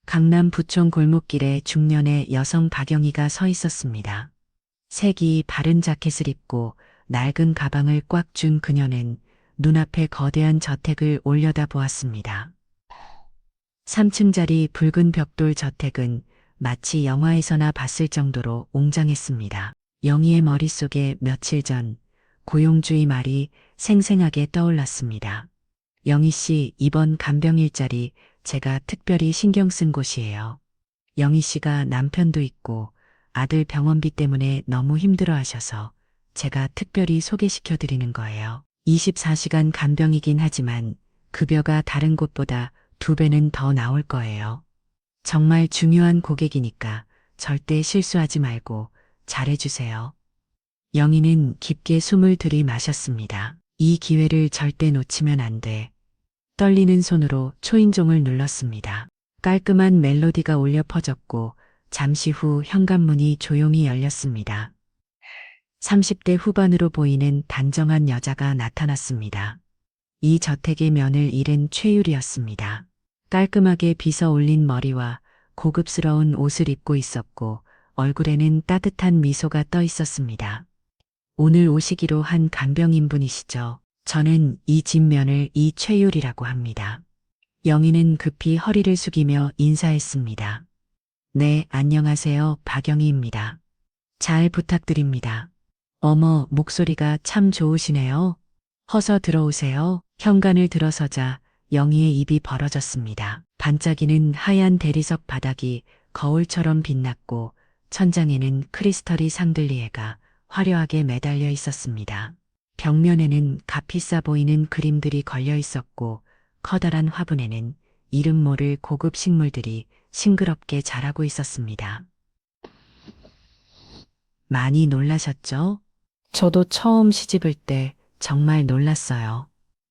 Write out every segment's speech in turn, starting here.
강남 부촌 골목길에 중년의 여성 박영희가 서 있었습니다. 색이 바른 자켓을 입고 낡은 가방을 꽉 쥔 그녀는 눈앞에 거대한 저택을 올려다보았습니다. 3층짜리 붉은 벽돌 저택은 마치 영화에서나 봤을 정도로 웅장했습니다. 영희의 머릿속에 며칠 전 고용주의 말이 생생하게 떠올랐습니다. 영희 씨, 이번 간병 일자리 제가 특별히 신경 쓴 곳이에요. 영희 씨가 남편도 있고 아들 병원비 때문에 너무 힘들어 하셔서 제가 특별히 소개시켜 드리는 거예요. 24시간 간병이긴 하지만 급여가 다른 곳보다 2배는 더 나올 거예요. 정말 중요한 고객이니까 절대 실수하지 말고 잘해주세요. 영희는 깊게 숨을 들이마셨습니다. 이 기회를 절대 놓치면 안 돼. 떨리는 손으로 초인종을 눌렀습니다. 깔끔한 멜로디가 울려 퍼졌고 잠시 후 현관문이 조용히 열렸습니다. 30대 후반으로 보이는 단정한 여자가 나타났습니다. 이 저택의 면을 잃은 최율이었습니다. 깔끔하게 빗어 올린 머리와 고급스러운 옷을 입고 있었고 얼굴에는 따뜻한 미소가 떠 있었습니다. 오늘 오시기로 한 간병인분이시죠? 저는 이 집 면을 이최율이라고 합니다. 영희는 급히 허리를 숙이며 인사했습니다. 네, 안녕하세요. 박영희입니다. 잘 부탁드립니다. 어머, 목소리가 참 좋으시네요. 어서 들어오세요. 현관을 들어서자 영희의 입이 벌어졌습니다. 반짝이는 하얀 대리석 바닥이 거울처럼 빛났고 천장에는 크리스털이 샹들리에가 화려하게 매달려 있었습니다. 벽면에는 값비싸 보이는 그림들이 걸려 있었고 커다란 화분에는 이름 모를 고급 식물들이 싱그럽게 자라고 있었습니다. 많이 놀라셨죠? 저도 처음 시집을 때 정말 놀랐어요.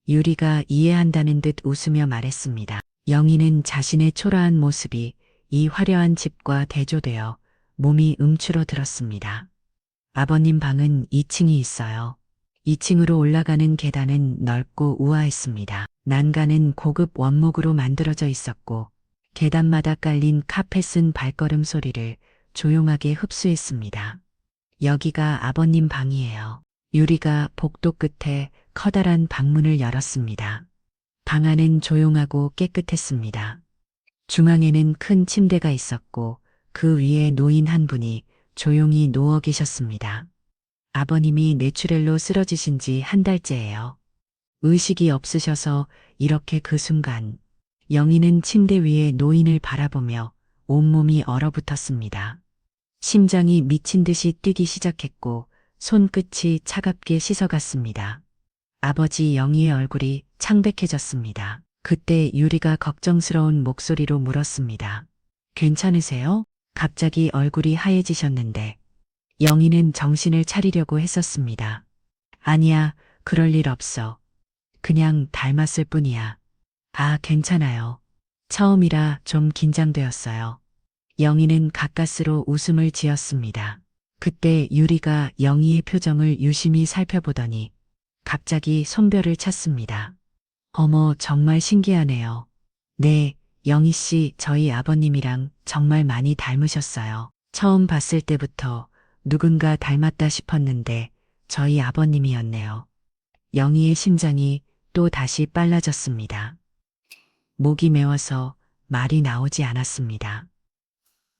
유리가 이해한다는 듯 웃으며 말했습니다. 영희는 자신의 초라한 모습이 이 화려한 집과 대조되어 몸이 움츠러들었습니다. 아버님 방은 2층이 있어요. 2층으로 올라가는 계단은 넓고 우아했습니다. 난간은 고급 원목으로 만들어져 있었고 계단마다 깔린 카펫은 발걸음 소리를 조용하게 흡수했습니다. 여기가 아버님 방이에요. 유리가 복도 끝에 커다란 방문을 열었습니다. 방 안은 조용하고 깨끗했습니다. 중앙에는 큰 침대가 있었고 그 위에 노인 한 분이 조용히 누워 계셨습니다. 아버님이 뇌출혈로 쓰러지신 지 한 달째예요. 의식이 없으셔서 이렇게 그 순간 영희는 침대 위에 노인을 바라보며 온몸이 얼어붙었습니다. 심장이 미친 듯이 뛰기 시작했고 손끝이 차갑게 씻어갔습니다. 아버지 영희의 얼굴이 창백해졌습니다. 그때 유리가 걱정스러운 목소리로 물었습니다. 괜찮으세요? 갑자기 얼굴이 하얘지셨는데 영희는 정신을 차리려고 했었습니다. 아니야, 그럴 일 없어. 그냥 닮았을 뿐이야. 아, 괜찮아요. 처음이라 좀 긴장되었어요. 영희는 가까스로 웃음을 지었습니다. 그때 유리가 영희의 표정을 유심히 살펴보더니 갑자기 손뼉을 쳤습니다. 어머, 정말 신기하네요. 네, 영희 씨, 저희 아버님이랑 정말 많이 닮으셨어요. 처음 봤을 때부터 누군가 닮았다 싶었는데 저희 아버님이었네요. 영희의 심장이 또 다시 빨라졌습니다. 목이 메워서 말이 나오지 않았습니다.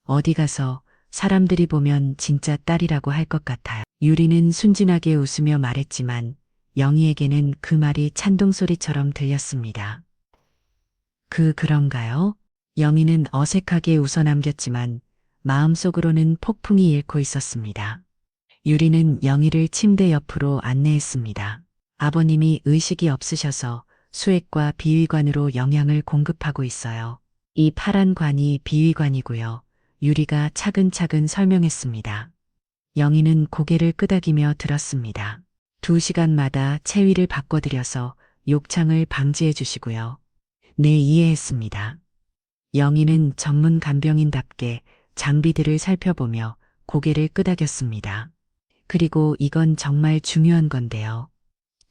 어디 가서 사람들이 보면 진짜 딸이라고 할 것 같아요. 유리는 순진하게 웃으며 말했지만 영희에게는 그 말이 찬동소리처럼 들렸습니다. 그런가요? 영희는 어색하게 웃어 남겼지만 마음속으로는 폭풍이 일고 있었습니다. 유리는 영희를 침대 옆으로 안내했습니다. 아버님이 의식이 없으셔서 수액과 비위관으로 영양을 공급하고 있어요. 이 파란 관이 비위관이고요. 유리가 차근차근 설명했습니다. 영희는 고개를 끄덕이며 들었습니다. 2시간마다 체위를 바꿔드려서 욕창을 방지해 주시고요. 네, 이해했습니다. 영희는 전문 간병인답게 장비들을 살펴보며 고개를 끄덕였습니다. 그리고 이건 정말 중요한 건데요.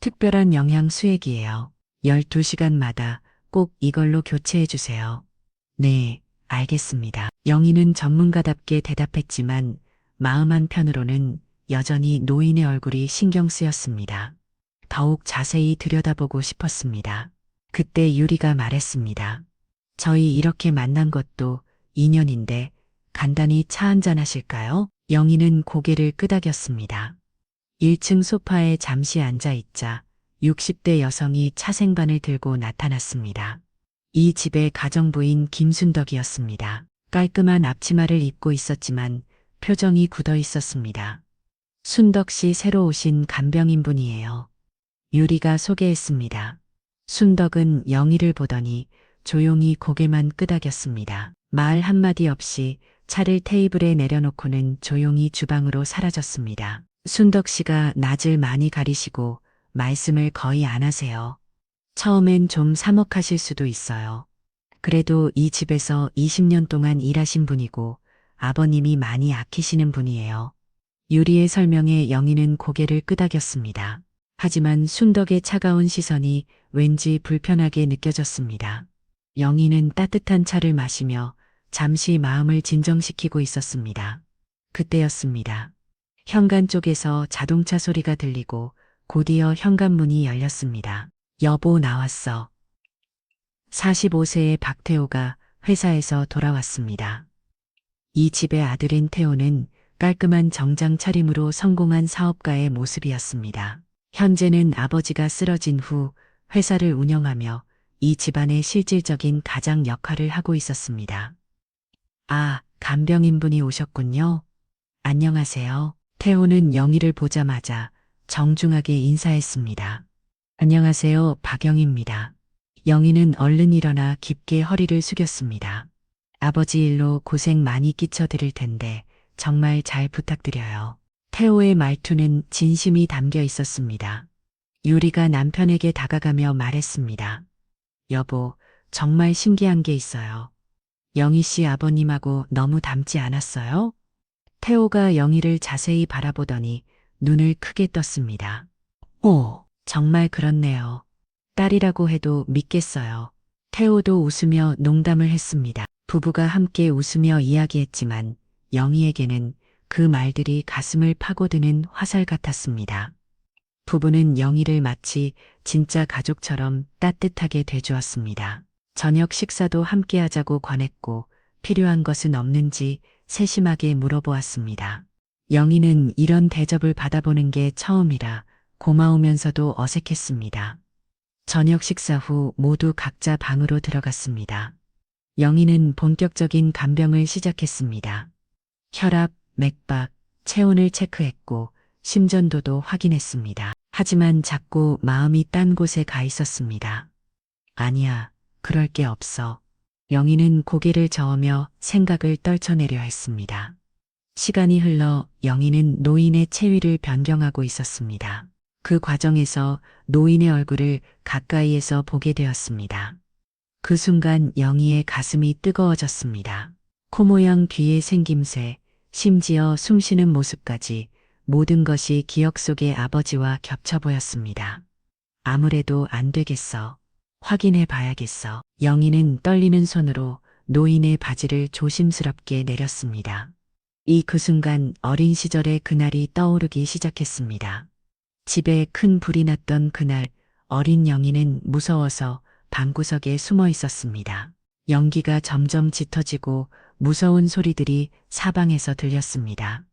특별한 영양 수액이에요. 12시간마다 꼭 이걸로 교체해 주세요. 네, 알겠습니다. 영희는 전문가답게 대답했지만 마음 한편으로는 여전히 노인의 얼굴이 신경 쓰였습니다. 더욱 자세히 들여다보고 싶었습니다. 그때 유리가 말했습니다. 저희 이렇게 만난 것도 인연인데 간단히 차 한잔 하실까요? 영희는 고개를 끄덕였습니다. 1층 소파에 잠시 앉아 있자 60대 여성이 차생반을 들고 나타났습니다. 이 집의 가정부인 김순덕이었습니다. 깔끔한 앞치마를 입고 있었지만 표정이 굳어 있었습니다. 순덕 씨 새로 오신 간병인분이에요. 유리가 소개했습니다. 순덕은 영희를 보더니 조용히 고개만 끄덕였습니다. 말 한마디 없이 차를 테이블에 내려놓고는 조용히 주방으로 사라졌습니다. 순덕 씨가 낯을 많이 가리시고 말씀을 거의 안 하세요. 처음엔 좀 사먹하실 수도 있어요. 그래도 이 집에서 20년 동안 일하신 분이고 아버님이 많이 아끼시는 분이에요. 유리의 설명에 영희는 고개를 끄덕였습니다. 하지만 순덕의 차가운 시선이 왠지 불편하게 느껴졌습니다. 영희는 따뜻한 차를 마시며 잠시 마음을 진정시키고 있었습니다. 그때였습니다. 현관 쪽에서 자동차 소리가 들리고 곧이어 현관문이 열렸습니다. 여보 나왔어. 45세의 박태호가 회사에서 돌아왔습니다. 이 집의 아들인 태호는 깔끔한 정장 차림으로 성공한 사업가의 모습이었습니다. 현재는 아버지가 쓰러진 후 회사를 운영하며 이 집안의 실질적인 가장 역할을 하고 있었습니다. 아, 간병인분이 오셨군요. 안녕하세요. 태호는 영희를 보자마자 정중하게 인사했습니다. 안녕하세요, 박영희입니다. 영희는 얼른 일어나 깊게 허리를 숙였습니다. 아버지 일로 고생 많이 끼쳐 드릴 텐데 정말 잘 부탁드려요. 태호의 말투는 진심이 담겨 있었습니다. 유리가 남편에게 다가가며 말했습니다. 여보, 정말 신기한 게 있어요. 영희 씨 아버님하고 너무 닮지 않았어요? 태호가 영희를 자세히 바라보더니 눈을 크게 떴습니다. 오, 정말 그렇네요. 딸이라고 해도 믿겠어요. 태호도 웃으며 농담을 했습니다. 부부가 함께 웃으며 이야기했지만 영희에게는 그 말들이 가슴을 파고드는 화살 같았습니다. 부부는 영희를 마치 진짜 가족처럼 따뜻하게 대주었습니다. 저녁 식사도 함께 하자고 권했고 필요한 것은 없는지 세심하게 물어보았습니다. 영희는 이런 대접을 받아보는 게 처음이라 고마우면서도 어색했습니다. 저녁 식사 후 모두 각자 방으로 들어갔습니다. 영희는 본격적인 간병을 시작했습니다. 혈압, 맥박, 체온을 체크했고 심전도도 확인했습니다. 하지만 자꾸 마음이 딴 곳에 가 있었습니다. 아니야, 그럴 게 없어. 영희는 고개를 저으며 생각을 떨쳐내려 했습니다. 시간이 흘러 영희는 노인의 체위를 변경하고 있었습니다. 그 과정에서 노인의 얼굴을 가까이에서 보게 되었습니다. 그 순간 영희의 가슴이 뜨거워졌습니다. 코 모양 귀의 생김새, 심지어 숨쉬는 모습까지 모든 것이 기억 속의 아버지와 겹쳐 보였습니다. 아무래도 안 되겠어. 확인해 봐야겠어. 영희는 떨리는 손으로 노인의 바지를 조심스럽게 내렸습니다. 그 순간 어린 시절의 그날이 떠오르기 시작했습니다. 집에 큰 불이 났던 그날 어린 영희는 무서워서 방구석에 숨어 있었습니다. 연기가 점점 짙어지고 무서운 소리들이 사방에서 들렸습니다.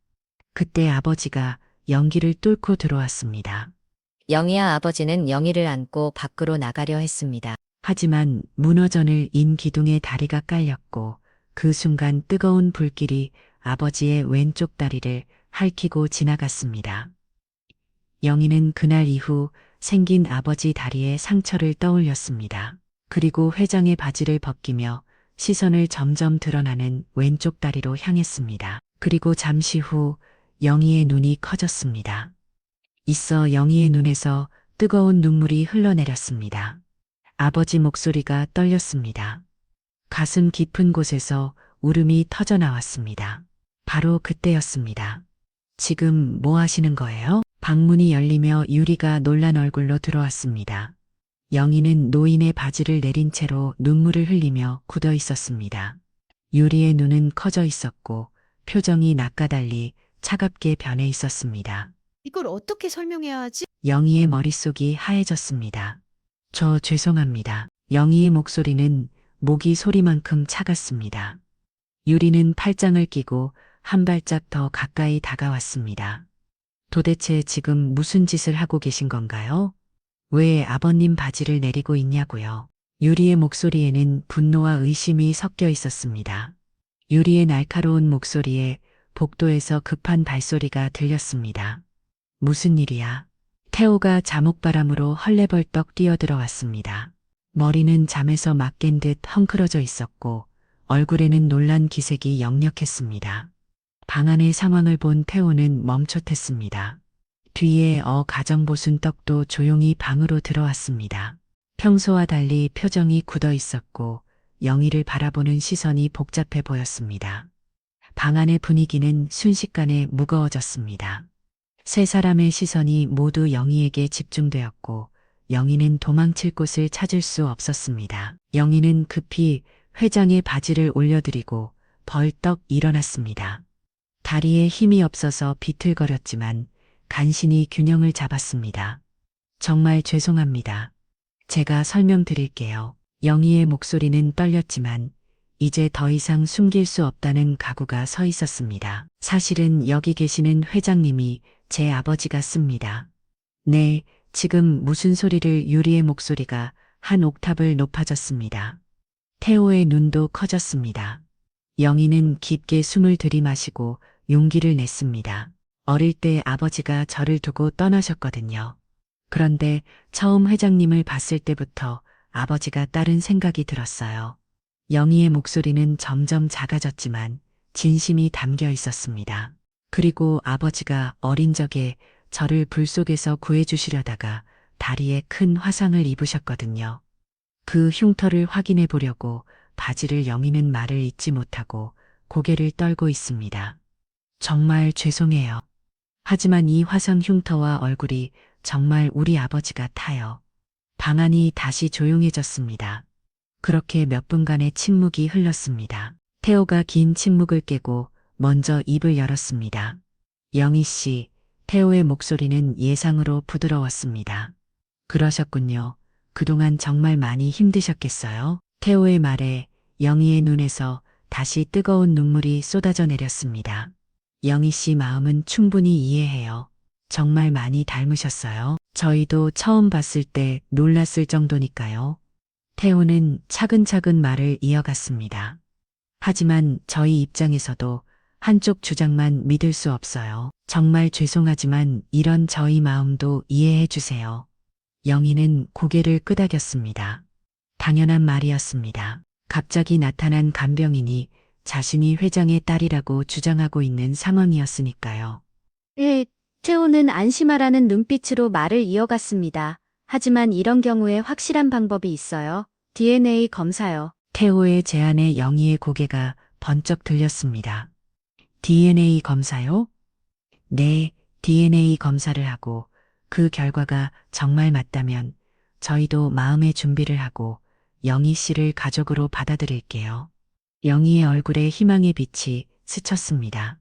그때 아버지가 연기를 뚫고 들어왔습니다. 영희야 아버지는 영희를 안고 밖으로 나가려 했습니다. 하지만 무너져늘 인 기둥에 다리가 깔렸고 그 순간 뜨거운 불길이 아버지의 왼쪽 다리를 핥히고 지나갔습니다. 영희는 그날 이후 생긴 아버지 다리에 상처를 떠올렸습니다. 그리고 회장의 바지를 벗기며 시선을 점점 드러나는 왼쪽 다리로 향했습니다. 그리고 잠시 후 영희의 눈이 커졌습니다. 있어 영희의 눈에서 뜨거운 눈물이 흘러내렸습니다. 아버지 목소리가 떨렸습니다. 가슴 깊은 곳에서 울음이 터져 나왔습니다. 바로 그때였습니다. 지금 뭐 하시는 거예요? 방문이 열리며 유리가 놀란 얼굴로 들어왔습니다. 영희는 노인의 바지를 내린 채로 눈물을 흘리며 굳어 있었습니다. 유리의 눈은 커져 있었고 표정이 낙가달리 차갑게 변해 있었습니다. 이걸 어떻게 설명해야 하지? 영희의 머릿속이 하얘졌습니다. 저 죄송합니다. 영희의 목소리는 모기 소리만큼 차갔습니다. 유리는 팔짱을 끼고 한 발짝 더 가까이 다가왔습니다. 도대체 지금 무슨 짓을 하고 계신 건가요? 왜 아버님 바지를 내리고 있냐고요? 유리의 목소리에는 분노와 의심이 섞여 있었습니다. 유리의 날카로운 목소리에 복도에서 급한 발소리가 들렸습니다. 무슨 일이야? 태호가 잠옷바람으로 헐레벌떡 뛰어들어왔습니다. 머리는 잠에서 막 깬 듯 헝클어져 있었고 얼굴에는 놀란 기색이 역력했습니다. 방 안의 상황을 본 태호는 멈칫했습니다. 뒤에 가정보순 떡도 조용히 방으로 들어왔습니다. 평소와 달리 표정이 굳어 있었고 영희를 바라보는 시선이 복잡해 보였습니다. 방 안의 분위기는 순식간에 무거워졌습니다. 세 사람의 시선이 모두 영희에게 집중되었고 영희는 도망칠 곳을 찾을 수 없었습니다. 영희는 급히 회장의 바지를 올려드리고 벌떡 일어났습니다. 다리에 힘이 없어서 비틀거렸지만 간신히 균형을 잡았습니다. 정말 죄송합니다. 제가 설명드릴게요. 영희의 목소리는 떨렸지만 이제 더 이상 숨길 수 없다는 각오가 서 있었습니다. 사실은 여기 계시는 회장님이 제 아버지 같습니다. 네, 지금 무슨 소리를 유리의 목소리가 한 옥탑을 높아졌습니다. 태호의 눈도 커졌습니다. 영희는 깊게 숨을 들이마시고 용기를 냈습니다. 어릴 때 아버지가 저를 두고 떠나셨거든요. 그런데 처음 회장님을 봤을 때부터 아버지가 따른 생각이 들었어요. 영희의 목소리는 점점 작아졌지만 진심이 담겨 있었습니다. 그리고 아버지가 어린 적에 저를 불 속에서 구해주시려다가 다리에 큰 화상을 입으셨거든요. 그 흉터를 확인해 보려고 바지를 영희는 말을 잇지 못하고 고개를 떨고 있습니다. 정말 죄송해요. 하지만 이 화상 흉터와 얼굴이 정말 우리 아버지 같아요. 방 안이 다시 조용해졌습니다. 그렇게 몇 분간의 침묵이 흘렀습니다. 태호가 긴 침묵을 깨고 먼저 입을 열었습니다. 영희 씨, 태호의 목소리는 예상으로 부드러웠습니다. 그러셨군요. 그동안 정말 많이 힘드셨겠어요? 태호의 말에 영희의 눈에서 다시 뜨거운 눈물이 쏟아져 내렸습니다. 영희 씨 마음은 충분히 이해해요. 정말 많이 닮으셨어요. 저희도 처음 봤을 때 놀랐을 정도니까요. 태호는 차근차근 말을 이어갔습니다. 하지만 저희 입장에서도 한쪽 주장만 믿을 수 없어요. 정말 죄송하지만 이런 저희 마음도 이해해 주세요. 영희는 고개를 끄덕였습니다. 당연한 말이었습니다. 갑자기 나타난 간병인이 자신이 회장의 딸이라고 주장하고 있는 상황이었으니까요. 예, 태호는 안심하라는 눈빛으로 말을 이어갔습니다. 하지만 이런 경우에 확실한 방법이 있어요. DNA 검사요. 태호의 제안에 영희의 고개가 번쩍 들렸습니다. DNA 검사요? 네, DNA 검사를 하고 그 결과가 정말 맞다면 저희도 마음의 준비를 하고 영희 씨를 가족으로 받아들일게요. 영희의 얼굴에 희망의 빛이 스쳤습니다.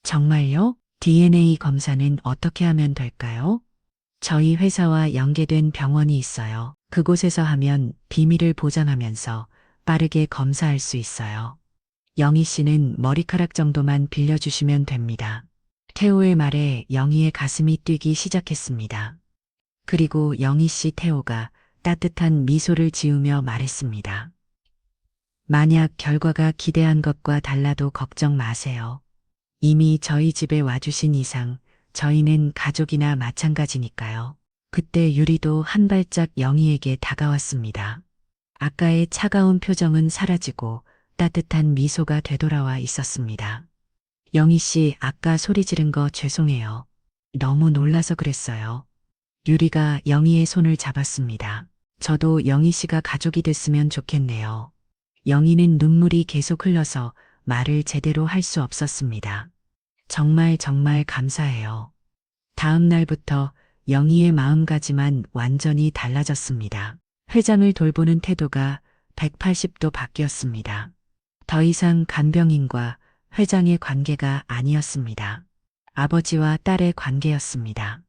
정말요? DNA 검사는 어떻게 하면 될까요? 저희 회사와 연계된 병원이 있어요. 그곳에서 하면 비밀을 보장하면서 빠르게 검사할 수 있어요. 영희 씨는 머리카락 정도만 빌려주시면 됩니다. 태호의 말에 영희의 가슴이 뛰기 시작했습니다. 그리고 영희 씨 태호가 따뜻한 미소를 지으며 말했습니다. 만약 결과가 기대한 것과 달라도 걱정 마세요. 이미 저희 집에 와주신 이상 저희는 가족이나 마찬가지니까요. 그때 유리도 한 발짝 영희에게 다가왔습니다. 아까의 차가운 표정은 사라지고 따뜻한 미소가 되돌아와 있었습니다. 영희 씨, 아까 소리 지른 거 죄송해요. 너무 놀라서 그랬어요. 유리가 영희의 손을 잡았습니다. 저도 영희 씨가 가족이 됐으면 좋겠네요. 영희는 눈물이 계속 흘러서 말을 제대로 할 수 없었습니다. 정말 감사해요. 다음 날부터 영희의 마음가짐만 완전히 달라졌습니다. 회장을 돌보는 태도가 180도 바뀌었습니다. 더 이상 간병인과 회장의 관계가 아니었습니다. 아버지와 딸의 관계였습니다.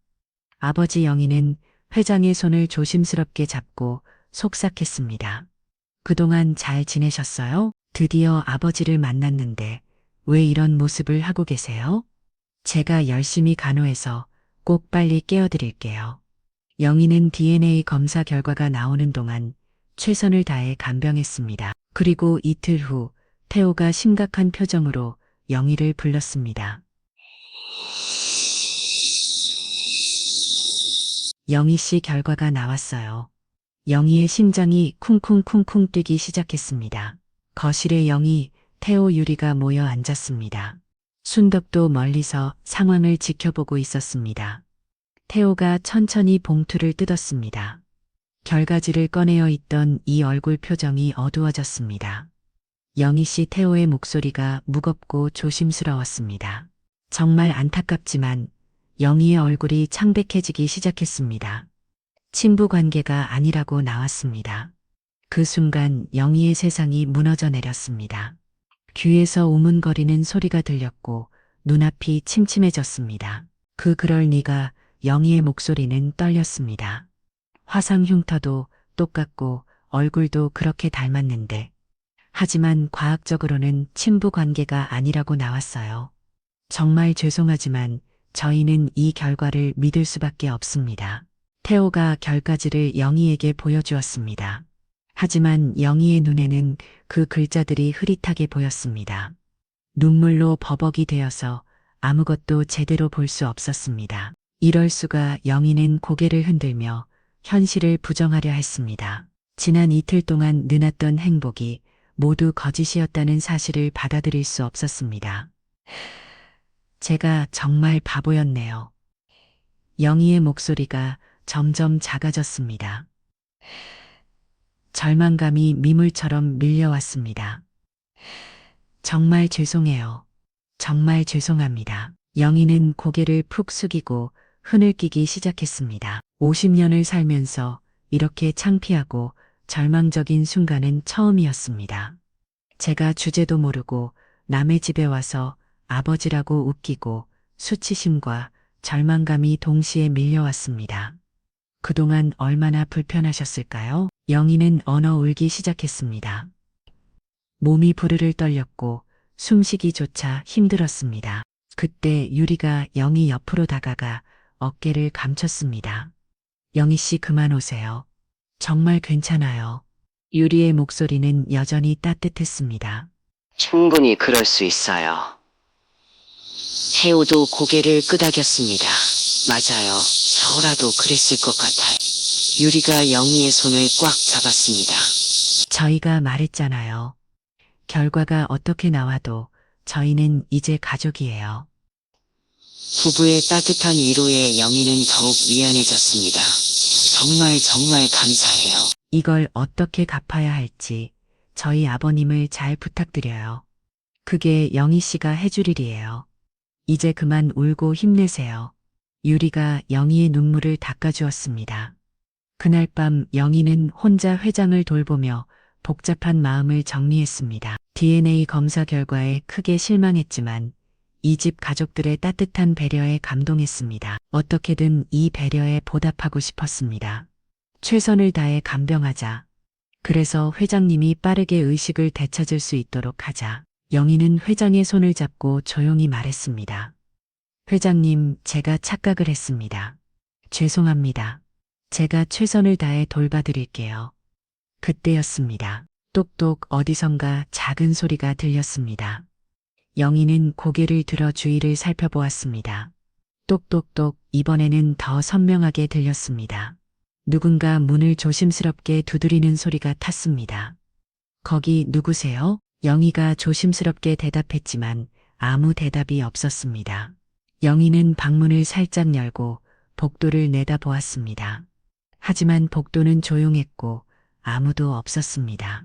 아버지 영희는 회장의 손을 조심스럽게 잡고 속삭했습니다. 그동안 잘 지내셨어요? 드디어 아버지를 만났는데 왜 이런 모습을 하고 계세요? 제가 열심히 간호해서 꼭 빨리 깨워드릴게요. 영희는 DNA 검사 결과가 나오는 동안 최선을 다해 간병했습니다. 그리고 이틀 후 태호가 심각한 표정으로 영희를 불렀습니다. 영희 씨 결과가 나왔어요. 영희의 심장이 쿵쿵쿵쿵 뛰기 시작했습니다. 거실에 영희, 태호, 유리가 모여 앉았습니다. 순덕도 멀리서 상황을 지켜보고 있었습니다. 태호가 천천히 봉투를 뜯었습니다. 결과지를 꺼내어 있던 이 얼굴 표정이 어두워졌습니다. 영희 씨 태호의 목소리가 무겁고 조심스러웠습니다. 정말 안타깝지만 영희의 얼굴이 창백해지기 시작했습니다. 친부 관계가 아니라고 나왔습니다. 그 순간 영희의 세상이 무너져 내렸습니다. 귀에서 우문거리는 소리가 들렸고 눈앞이 침침해졌습니다. 그럴 리가. 영희의 목소리는 떨렸습니다. 화상 흉터도 똑같고 얼굴도 그렇게 닮았는데. 하지만 과학적으로는 친부 관계가 아니라고 나왔어요. 정말 죄송하지만 저희는 이 결과를 믿을 수밖에 없습니다. 태호가 결과지를 영희에게 보여주었습니다. 하지만 영희의 눈에는 그 글자들이 흐릿하게 보였습니다. 눈물로 버벅이 되어서 아무것도 제대로 볼 수 없었습니다. 이럴 수가. 영희는 고개를 흔들며 현실을 부정하려 했습니다. 지난 이틀 동안 느났던 행복이 모두 거짓이었다는 사실을 받아들일 수 없었습니다. 제가 정말 바보였네요. 영희의 목소리가 점점 작아졌습니다. 절망감이 미물처럼 밀려왔습니다. 정말 죄송해요. 정말 죄송합니다. 영희는 고개를 푹 숙이고 흐느끼기 시작했습니다. 50년을 살면서 이렇게 창피하고 절망적인 순간은 처음이었습니다. 제가 주제도 모르고 남의 집에 와서 아버지라고 웃기고 수치심과 절망감이 동시에 밀려왔습니다. 그동안 얼마나 불편하셨을까요? 영희는 엉엉 울기 시작했습니다. 몸이 부르르 떨렸고 숨쉬기조차 힘들었습니다. 그때 유리가 영희 옆으로 다가가 어깨를 감췄습니다. 영희 씨 그만 오세요. 정말 괜찮아요. 유리의 목소리는 여전히 따뜻했습니다. 충분히 그럴 수 있어요. 태호도 고개를 끄덕였습니다. 맞아요. 저라도 그랬을 것 같아요. 유리가 영희의 손을 꽉 잡았습니다. 저희가 말했잖아요. 결과가 어떻게 나와도 저희는 이제 가족이에요. 부부의 따뜻한 위로에 영희는 더욱 미안해졌습니다. 정말 감사해요. 이걸 어떻게 갚아야 할지 저희 아버님을 잘 부탁드려요. 그게 영희 씨가 해줄 일이에요. 이제 그만 울고 힘내세요. 유리가 영희의 눈물을 닦아주었습니다. 그날 밤 영희는 혼자 회장을 돌보며 복잡한 마음을 정리했습니다. DNA 검사 결과에 크게 실망했지만 이 집 가족들의 따뜻한 배려에 감동했습니다. 어떻게든 이 배려에 보답하고 싶었습니다. 최선을 다해 간병하자. 그래서 회장님이 빠르게 의식을 되찾을 수 있도록 하자. 영희는 회장의 손을 잡고 조용히 말했습니다. 회장님, 제가 착각을 했습니다. 죄송합니다. 제가 최선을 다해 돌봐드릴게요. 그때였습니다. 똑똑 어디선가 작은 소리가 들렸습니다. 영희는 고개를 들어 주위를 살펴보았습니다. 똑똑똑 이번에는 더 선명하게 들렸습니다. 누군가 문을 조심스럽게 두드리는 소리가 탔습니다. 거기 누구세요? 영희가 조심스럽게 대답했지만 아무 대답이 없었습니다. 영희는 방문을 살짝 열고 복도를 내다보았습니다. 하지만 복도는 조용했고 아무도 없었습니다.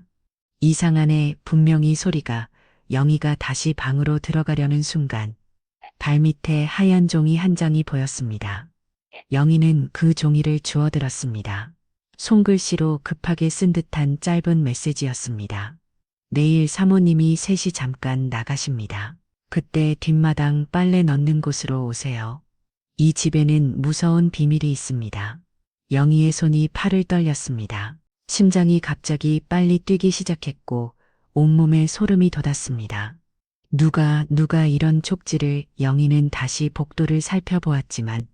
이상 안에 분명히 소리가. 영희가 다시 방으로 들어가려는 순간 발밑에 하얀 종이 한 장이 보였습니다. 영희는 그 종이를 주워들었습니다. 손글씨로 급하게 쓴 듯한 짧은 메시지였습니다. 내일 사모님이 셋이 잠깐 나가십니다. 그때 뒷마당 빨래 넣는 곳으로 오세요. 이 집에는 무서운 비밀이 있습니다. 영희의 손이 팔을 떨렸습니다. 심장이 갑자기 빨리 뛰기 시작했고 온몸에 소름이 돋았습니다. 누가 이런 촉지를. 영희는 다시 복도를 살펴보았지만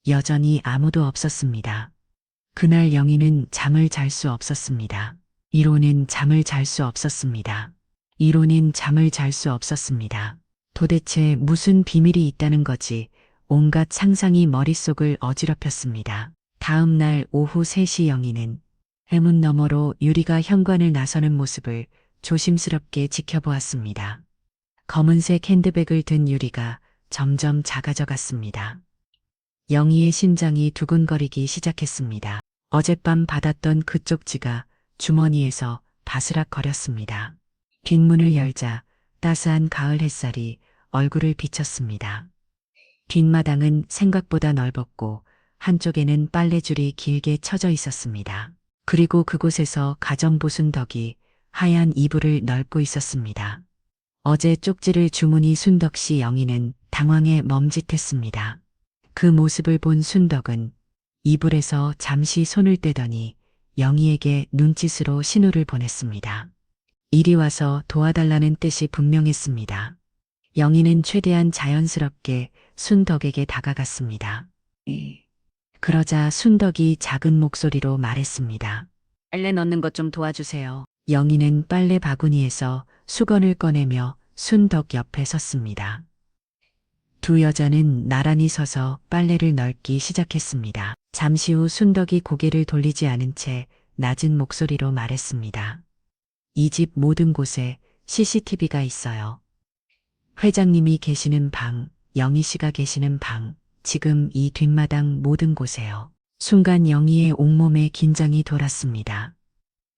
여전히 아무도 없었습니다. 그날 영희는 잠을 잘 수 없었습니다. 이로는 잠을 잘 수 없었습니다. 이로는 잠을 잘 수 없었습니다. 도대체 무슨 비밀이 있다는 거지? 온갖 상상이 머릿속을 어지럽혔습니다. 다음 날 오후 3시 영희는 해문 너머로 유리가 현관을 나서는 모습을 조심스럽게 지켜보았습니다. 검은색 핸드백을 든 유리가 점점 작아져 갔습니다. 영희의 심장이 두근거리기 시작했습니다. 어젯밤 받았던 그 쪽지가 주머니에서 바스락거렸습니다. 뒷문을 열자 따스한 가을 햇살이 얼굴을 비쳤습니다. 뒷마당은 생각보다 넓었고 한쪽에는 빨래줄이 길게 쳐져 있었습니다. 그리고 그곳에서 가정부 순덕이 하얀 이불을 널고 있었습니다. 어제 쪽지를 주문이 순덕 씨. 영희는 당황해 멈짓했습니다. 그 모습을 본 순덕은 이불에서 잠시 손을 떼더니 영희에게 눈짓으로 신호를 보냈습니다. 이리 와서 도와달라는 뜻이 분명했습니다. 영희는 최대한 자연스럽게 순덕에게 다가갔습니다. 그러자 순덕이 작은 목소리로 말했습니다. 빨래 넣는 것 좀 도와주세요. 영희는 빨래 바구니에서 수건을 꺼내며 순덕 옆에 섰습니다. 두 여자는 나란히 서서 빨래를 널기 시작했습니다. 잠시 후 순덕이 고개를 돌리지 않은 채 낮은 목소리로 말했습니다. 이 집 모든 곳에 CCTV가 있어요. 회장님이 계시는 방, 영희 씨가 계시는 방, 지금 이 뒷마당 모든 곳에요. 순간 영희의 온몸에 긴장이 돌았습니다.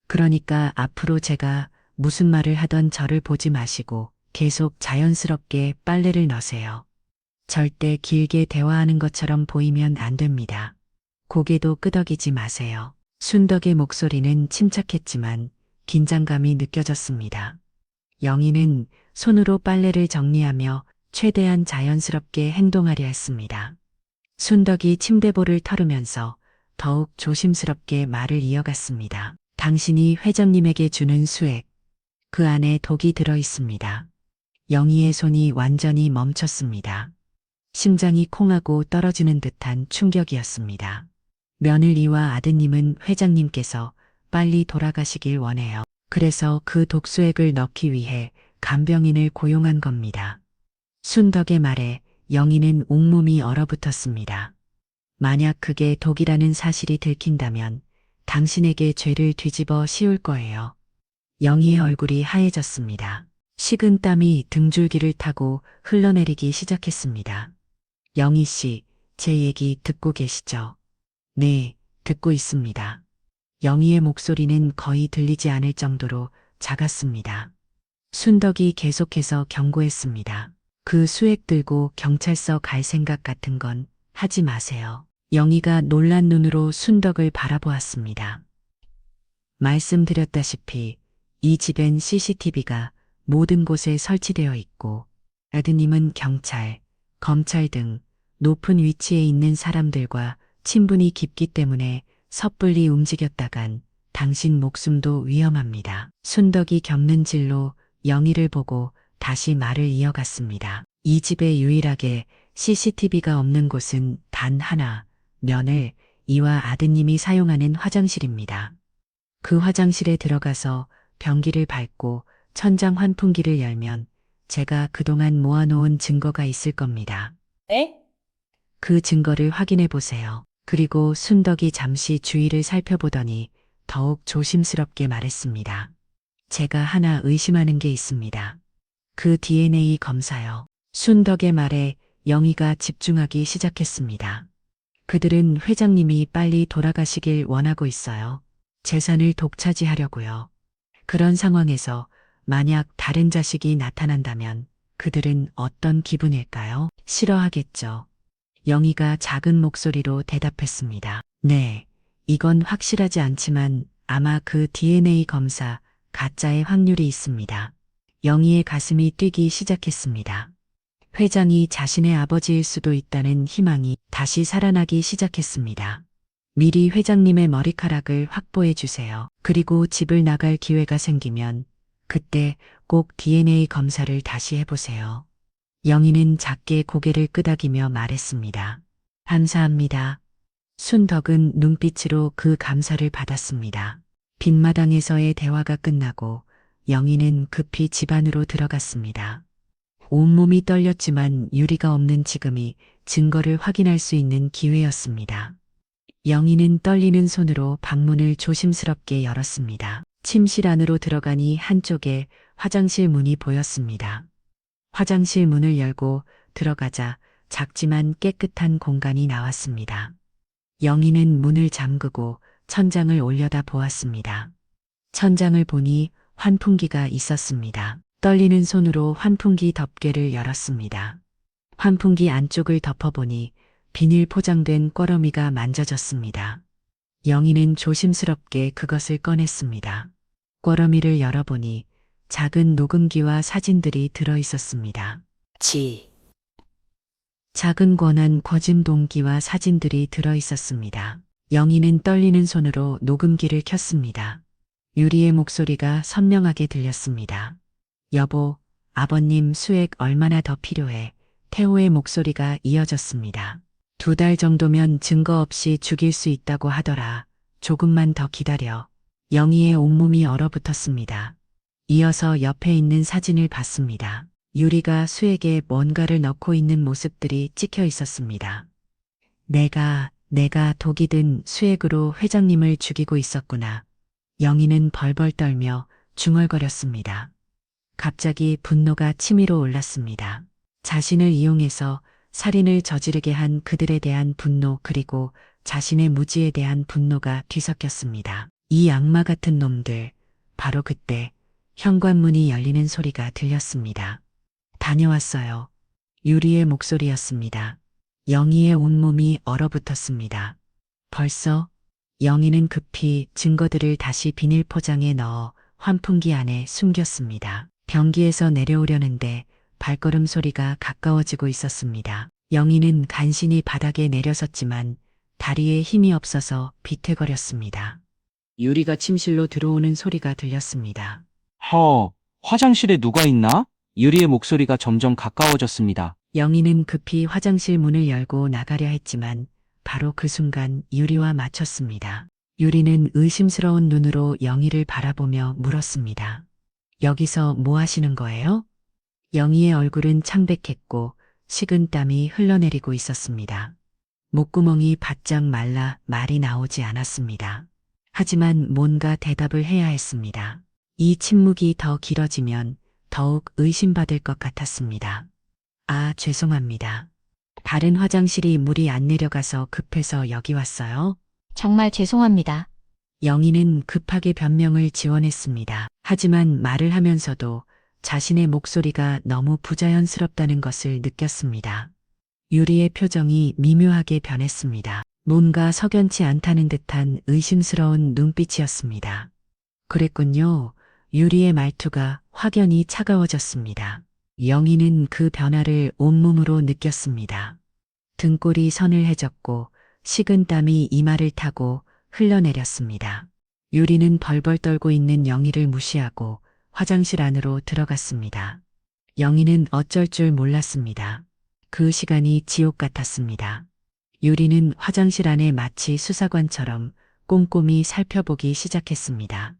그러니까 앞으로 제가 무슨 말을 하던 저를 보지 마시고 계속 자연스럽게 빨래를 넣으세요. 절대 길게 대화하는 것처럼 보이면 안 됩니다. 고개도 끄덕이지 마세요. 순덕의 목소리는 침착했지만 긴장감이 느껴졌습니다. 영희는 손으로 빨래를 정리하며 최대한 자연스럽게 행동하려 했습니다. 순덕이 침대볼을 털으면서 더욱 조심스럽게 말을 이어갔습니다. 당신이 회장님에게 주는 수액, 그 안에 독이 들어 있습니다. 영희의 손이 완전히 멈췄습니다. 심장이 콩하고 떨어지는 듯한 충격이었습니다. 며느리와 아드님은 회장님께서 빨리 돌아가시길 원해요. 그래서 그 독수액을 넣기 위해 간병인을 고용한 겁니다. 순덕의 말에 영희는 온몸이 얼어붙었습니다. 만약 그게 독이라는 사실이 들킨다면 당신에게 죄를 뒤집어 씌울 거예요. 영희의 얼굴이 하얘졌습니다. 식은 땀이 등줄기를 타고 흘러내리기 시작했습니다. 영희 씨, 제 얘기 듣고 계시죠? 네, 듣고 있습니다. 영희의 목소리는 거의 들리지 않을 정도로 작았습니다. 순덕이 계속해서 경고했습니다. 그 수액 들고 경찰서 갈 생각 같은 건 하지 마세요. 영희가 놀란 눈으로 순덕을 바라보았습니다. 말씀드렸다시피 이 집엔 CCTV가 모든 곳에 설치되어 있고 아드님은 경찰, 검찰 등 높은 위치에 있는 사람들과 친분이 깊기 때문에 섣불리 움직였다간 당신 목숨도 위험합니다. 순덕이 겪는 질로 영희를 보고 다시 말을 이어갔습니다. 이 집에 유일하게 CCTV가 없는 곳은 단 하나, 며느리 이와 아드님이 사용하는 화장실입니다. 그 화장실에 들어가서 변기를 밟고 천장 환풍기를 열면 제가 그동안 모아놓은 증거가 있을 겁니다. 네? 그 증거를 확인해 보세요. 그리고 순덕이 잠시 주위를 살펴보더니 더욱 조심스럽게 말했습니다. 제가 하나 의심하는 게 있습니다. 그 DNA 검사요. 순덕의 말에 영희가 집중하기 시작했습니다. 그들은 회장님이 빨리 돌아가시길 원하고 있어요. 재산을 독차지하려고요. 그런 상황에서 만약 다른 자식이 나타난다면 그들은 어떤 기분일까요? 싫어하겠죠. 영희가 작은 목소리로 대답했습니다. 네, 이건 확실하지 않지만 아마 그 DNA 검사 가짜의 확률이 있습니다. 영희의 가슴이 뛰기 시작했습니다. 회장이 자신의 아버지일 수도 있다는 희망이 다시 살아나기 시작했습니다. 미리 회장님의 머리카락을 확보해 주세요. 그리고 집을 나갈 기회가 생기면 그때 꼭 DNA 검사를 다시 해보세요. 영희는 작게 고개를 끄덕이며 말했습니다. 감사합니다. 순덕은 눈빛으로 그 감사를 받았습니다. 빈마당에서의 대화가 끝나고 영희는 급히 집 안으로 들어갔습니다. 온몸이 떨렸지만 유리가 없는 지금이 증거를 확인할 수 있는 기회였습니다. 영희는 떨리는 손으로 방문을 조심스럽게 열었습니다. 침실 안으로 들어가니 한쪽에 화장실 문이 보였습니다. 화장실 문을 열고 들어가자 작지만 깨끗한 공간이 나왔습니다. 영희는 문을 잠그고 천장을 올려다 보았습니다. 천장을 보니 환풍기가 있었습니다. 떨리는 손으로 환풍기 덮개를 열었습니다. 환풍기 안쪽을 덮어보니 비닐 포장된 꿔러미가 만져졌습니다. 영희는 조심스럽게 그것을 꺼냈습니다. 꿔러미를 열어보니 작은 녹음기와 사진들이 들어있었습니다. 작은 권한 거짐동기와 사진들이 들어있었습니다. 영희는 떨리는 손으로 녹음기를 켰습니다. 유리의 목소리가 선명하게 들렸습니다. 여보, 아버님 수액 얼마나 더 필요해? 태호의 목소리가 이어졌습니다. 2달 정도면 증거 없이 죽일 수 있다고 하더라. 조금만 더 기다려. 영희의 온몸이 얼어붙었습니다. 이어서 옆에 있는 사진을 봤습니다. 유리가 수액에 뭔가를 넣고 있는 모습들이 찍혀 있었습니다. 내가 독이 든 수액으로 회장님을 죽이고 있었구나. 영희는 벌벌 떨며 중얼거렸습니다. 갑자기 분노가 치밀어 올랐습니다. 자신을 이용해서 살인을 저지르게 한 그들에 대한 분노 그리고 자신의 무지에 대한 분노가 뒤섞였습니다. 이 악마 같은 놈들. 바로 그때 현관문이 열리는 소리가 들렸습니다. 다녀왔어요. 유리의 목소리였습니다. 영희의 온몸이 얼어붙었습니다. 벌써? 영희는 급히 증거들을 다시 비닐 포장에 넣어 환풍기 안에 숨겼습니다. 변기에서 내려오려는데 발걸음 소리가 가까워지고 있었습니다. 영희는 간신히 바닥에 내려섰지만 다리에 힘이 없어서 비틀거렸습니다. 유리가 침실로 들어오는 소리가 들렸습니다. 화장실에 누가 있나? 유리의 목소리가 점점 가까워졌습니다. 영희는 급히 화장실 문을 열고 나가려 했지만 바로 그 순간 유리와 마쳤습니다. 유리는 의심스러운 눈으로 영희를 바라보며 물었습니다. 여기서 뭐 하시는 거예요? 영희의 얼굴은 창백했고 식은 땀이 흘러내리고 있었습니다. 목구멍이 바짝 말라 말이 나오지 않았습니다. 하지만 뭔가 대답을 해야 했습니다. 이 침묵이 더 길어지면 더욱 의심받을 것 같았습니다. 죄송합니다. 다른 화장실이 물이 안 내려가서 급해서 여기 왔어요. 정말 죄송합니다. 영희는 급하게 변명을 지원했습니다. 하지만 말을 하면서도 자신의 목소리가 너무 부자연스럽다는 것을 느꼈습니다. 유리의 표정이 미묘하게 변했습니다. 뭔가 석연치 않다는 듯한 의심스러운 눈빛이었습니다. 그랬군요. 유리의 말투가 확연히 차가워졌습니다. 영희는 그 변화를 온몸으로 느꼈습니다. 등골이 서늘해졌고 식은 땀이 이마를 타고 흘러내렸습니다. 유리는 벌벌 떨고 있는 영희를 무시하고 화장실 안으로 들어갔습니다. 영희는 어쩔 줄 몰랐습니다. 그 시간이 지옥 같았습니다. 유리는 화장실 안에 마치 수사관처럼 꼼꼼히 살펴보기 시작했습니다.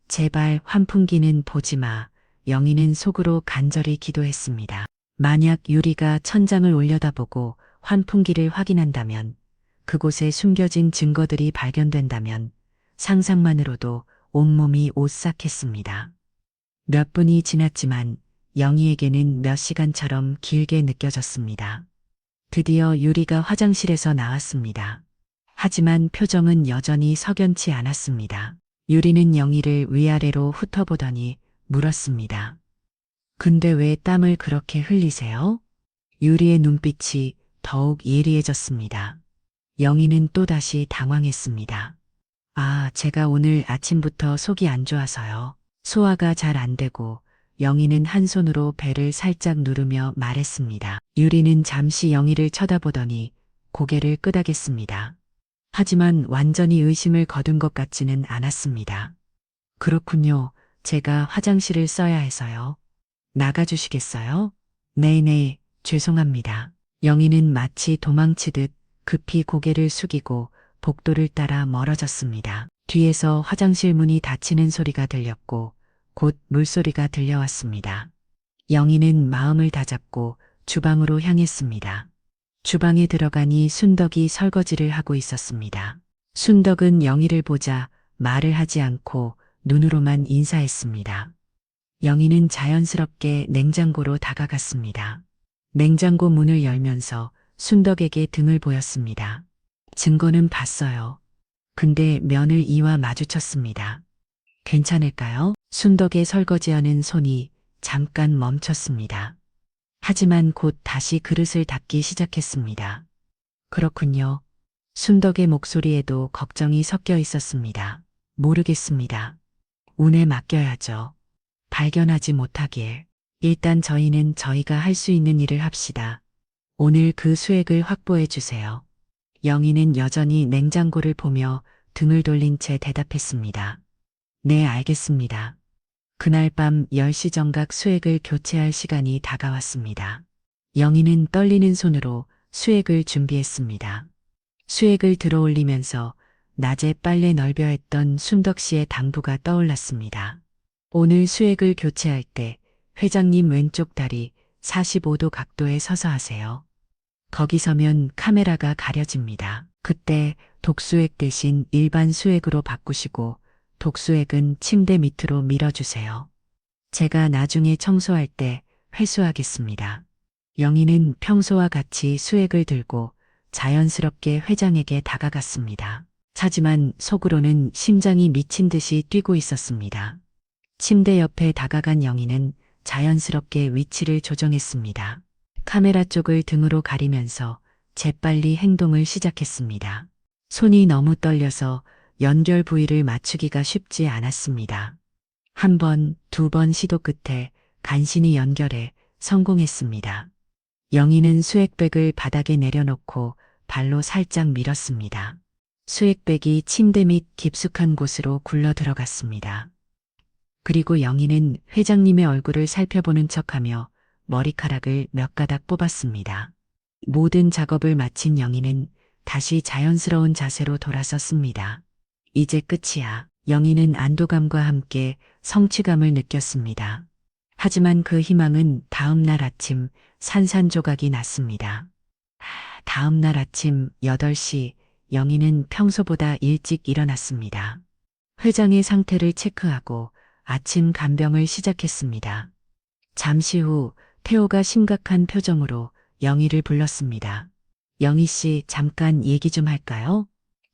제발 환풍기는 보지 마. 영희는 속으로 간절히 기도했습니다. 만약 유리가 천장을 올려다보고 환풍기를 확인한다면, 그곳에 숨겨진 증거들이 발견된다면 상상만으로도 온몸이 오싹했습니다. 몇 분이 지났지만 영희에게는 몇 시간처럼 길게 느껴졌습니다. 드디어 유리가 화장실에서 나왔습니다. 하지만 표정은 여전히 석연치 않았습니다. 유리는 영희를 위아래로 훑어보더니 물었습니다. 근데 왜 땀을 그렇게 흘리세요? 유리의 눈빛이 더욱 예리해졌습니다. 영희는 또다시 당황했습니다. 제가 오늘 아침부터 속이 안 좋아서요. 소화가 잘 안 되고 영희는 한 손으로 배를 살짝 누르며 말했습니다. 유리는 잠시 영희를 쳐다보더니 고개를 끄덕였습니다. 하지만 완전히 의심을 거둔 것 같지는 않았습니다. 그렇군요. 제가 화장실을 써야 해서요. 나가주시겠어요? 네네, 죄송합니다. 영희는 마치 도망치듯 급히 고개를 숙이고 복도를 따라 멀어졌습니다. 뒤에서 화장실 문이 닫히는 소리가 들렸고 곧 물소리가 들려왔습니다. 영희는 마음을 다잡고 주방으로 향했습니다. 주방에 들어가니 순덕이 설거지를 하고 있었습니다. 순덕은 영희를 보자 말을 하지 않고 눈으로만 인사했습니다. 영희는 자연스럽게 냉장고로 다가갔습니다. 냉장고 문을 열면서 순덕에게 등을 보였습니다. 증거는 봤어요. 근데 면을 이와 마주쳤습니다. 괜찮을까요? 순덕의 설거지하는 손이 잠깐 멈췄습니다. 하지만 곧 다시 그릇을 닦기 시작했습니다. 그렇군요. 순덕의 목소리에도 걱정이 섞여 있었습니다. 모르겠습니다. 운에 맡겨야죠. 발견하지 못하길. 일단 저희는 저희가 할 수 있는 일을 합시다. 오늘 그 수액을 확보해 주세요. 영희는 여전히 냉장고를 보며 등을 돌린 채 대답했습니다. 네, 알겠습니다. 그날 밤 10시 정각 수액을 교체할 시간이 다가왔습니다. 영희는 떨리는 손으로 수액을 준비했습니다. 수액을 들어올리면서 낮에 빨래 널벼 했던 순덕 씨의 당부가 떠올랐습니다. 오늘 수액을 교체할 때 회장님 왼쪽 다리 45도 각도에 서서 하세요. 거기 서면 카메라가 가려집니다. 그때 독수액 대신 일반 수액으로 바꾸시고 독수액은 침대 밑으로 밀어주세요. 제가 나중에 청소할 때 회수하겠습니다. 영희는 평소와 같이 수액을 들고 자연스럽게 회장에게 다가갔습니다. 하지만 속으로는 심장이 미친 듯이 뛰고 있었습니다. 침대 옆에 다가간 영희는 자연스럽게 위치를 조정했습니다. 카메라 쪽을 등으로 가리면서 재빨리 행동을 시작했습니다. 손이 너무 떨려서 연결 부위를 맞추기가 쉽지 않았습니다. 한 번, 두 번 시도 끝에 간신히 연결해 성공했습니다. 영희는 수액백을 바닥에 내려놓고 발로 살짝 밀었습니다. 수액백이 침대 밑 깊숙한 곳으로 굴러 들어갔습니다. 그리고 영희는 회장님의 얼굴을 살펴보는 척하며 머리카락을 몇 가닥 뽑았습니다. 모든 작업을 마친 영희는 다시 자연스러운 자세로 돌아섰습니다. 이제 끝이야. 영희는 안도감과 함께 성취감을 느꼈습니다. 하지만 그 희망은 다음 날 아침 산산조각이 났습니다. 다음 날 아침 8시 영희는 평소보다 일찍 일어났습니다. 회장의 상태를 체크하고 아침 간병을 시작했습니다. 잠시 후 태호가 심각한 표정으로 영희를 불렀습니다. 영희 씨, 잠깐 얘기 좀 할까요?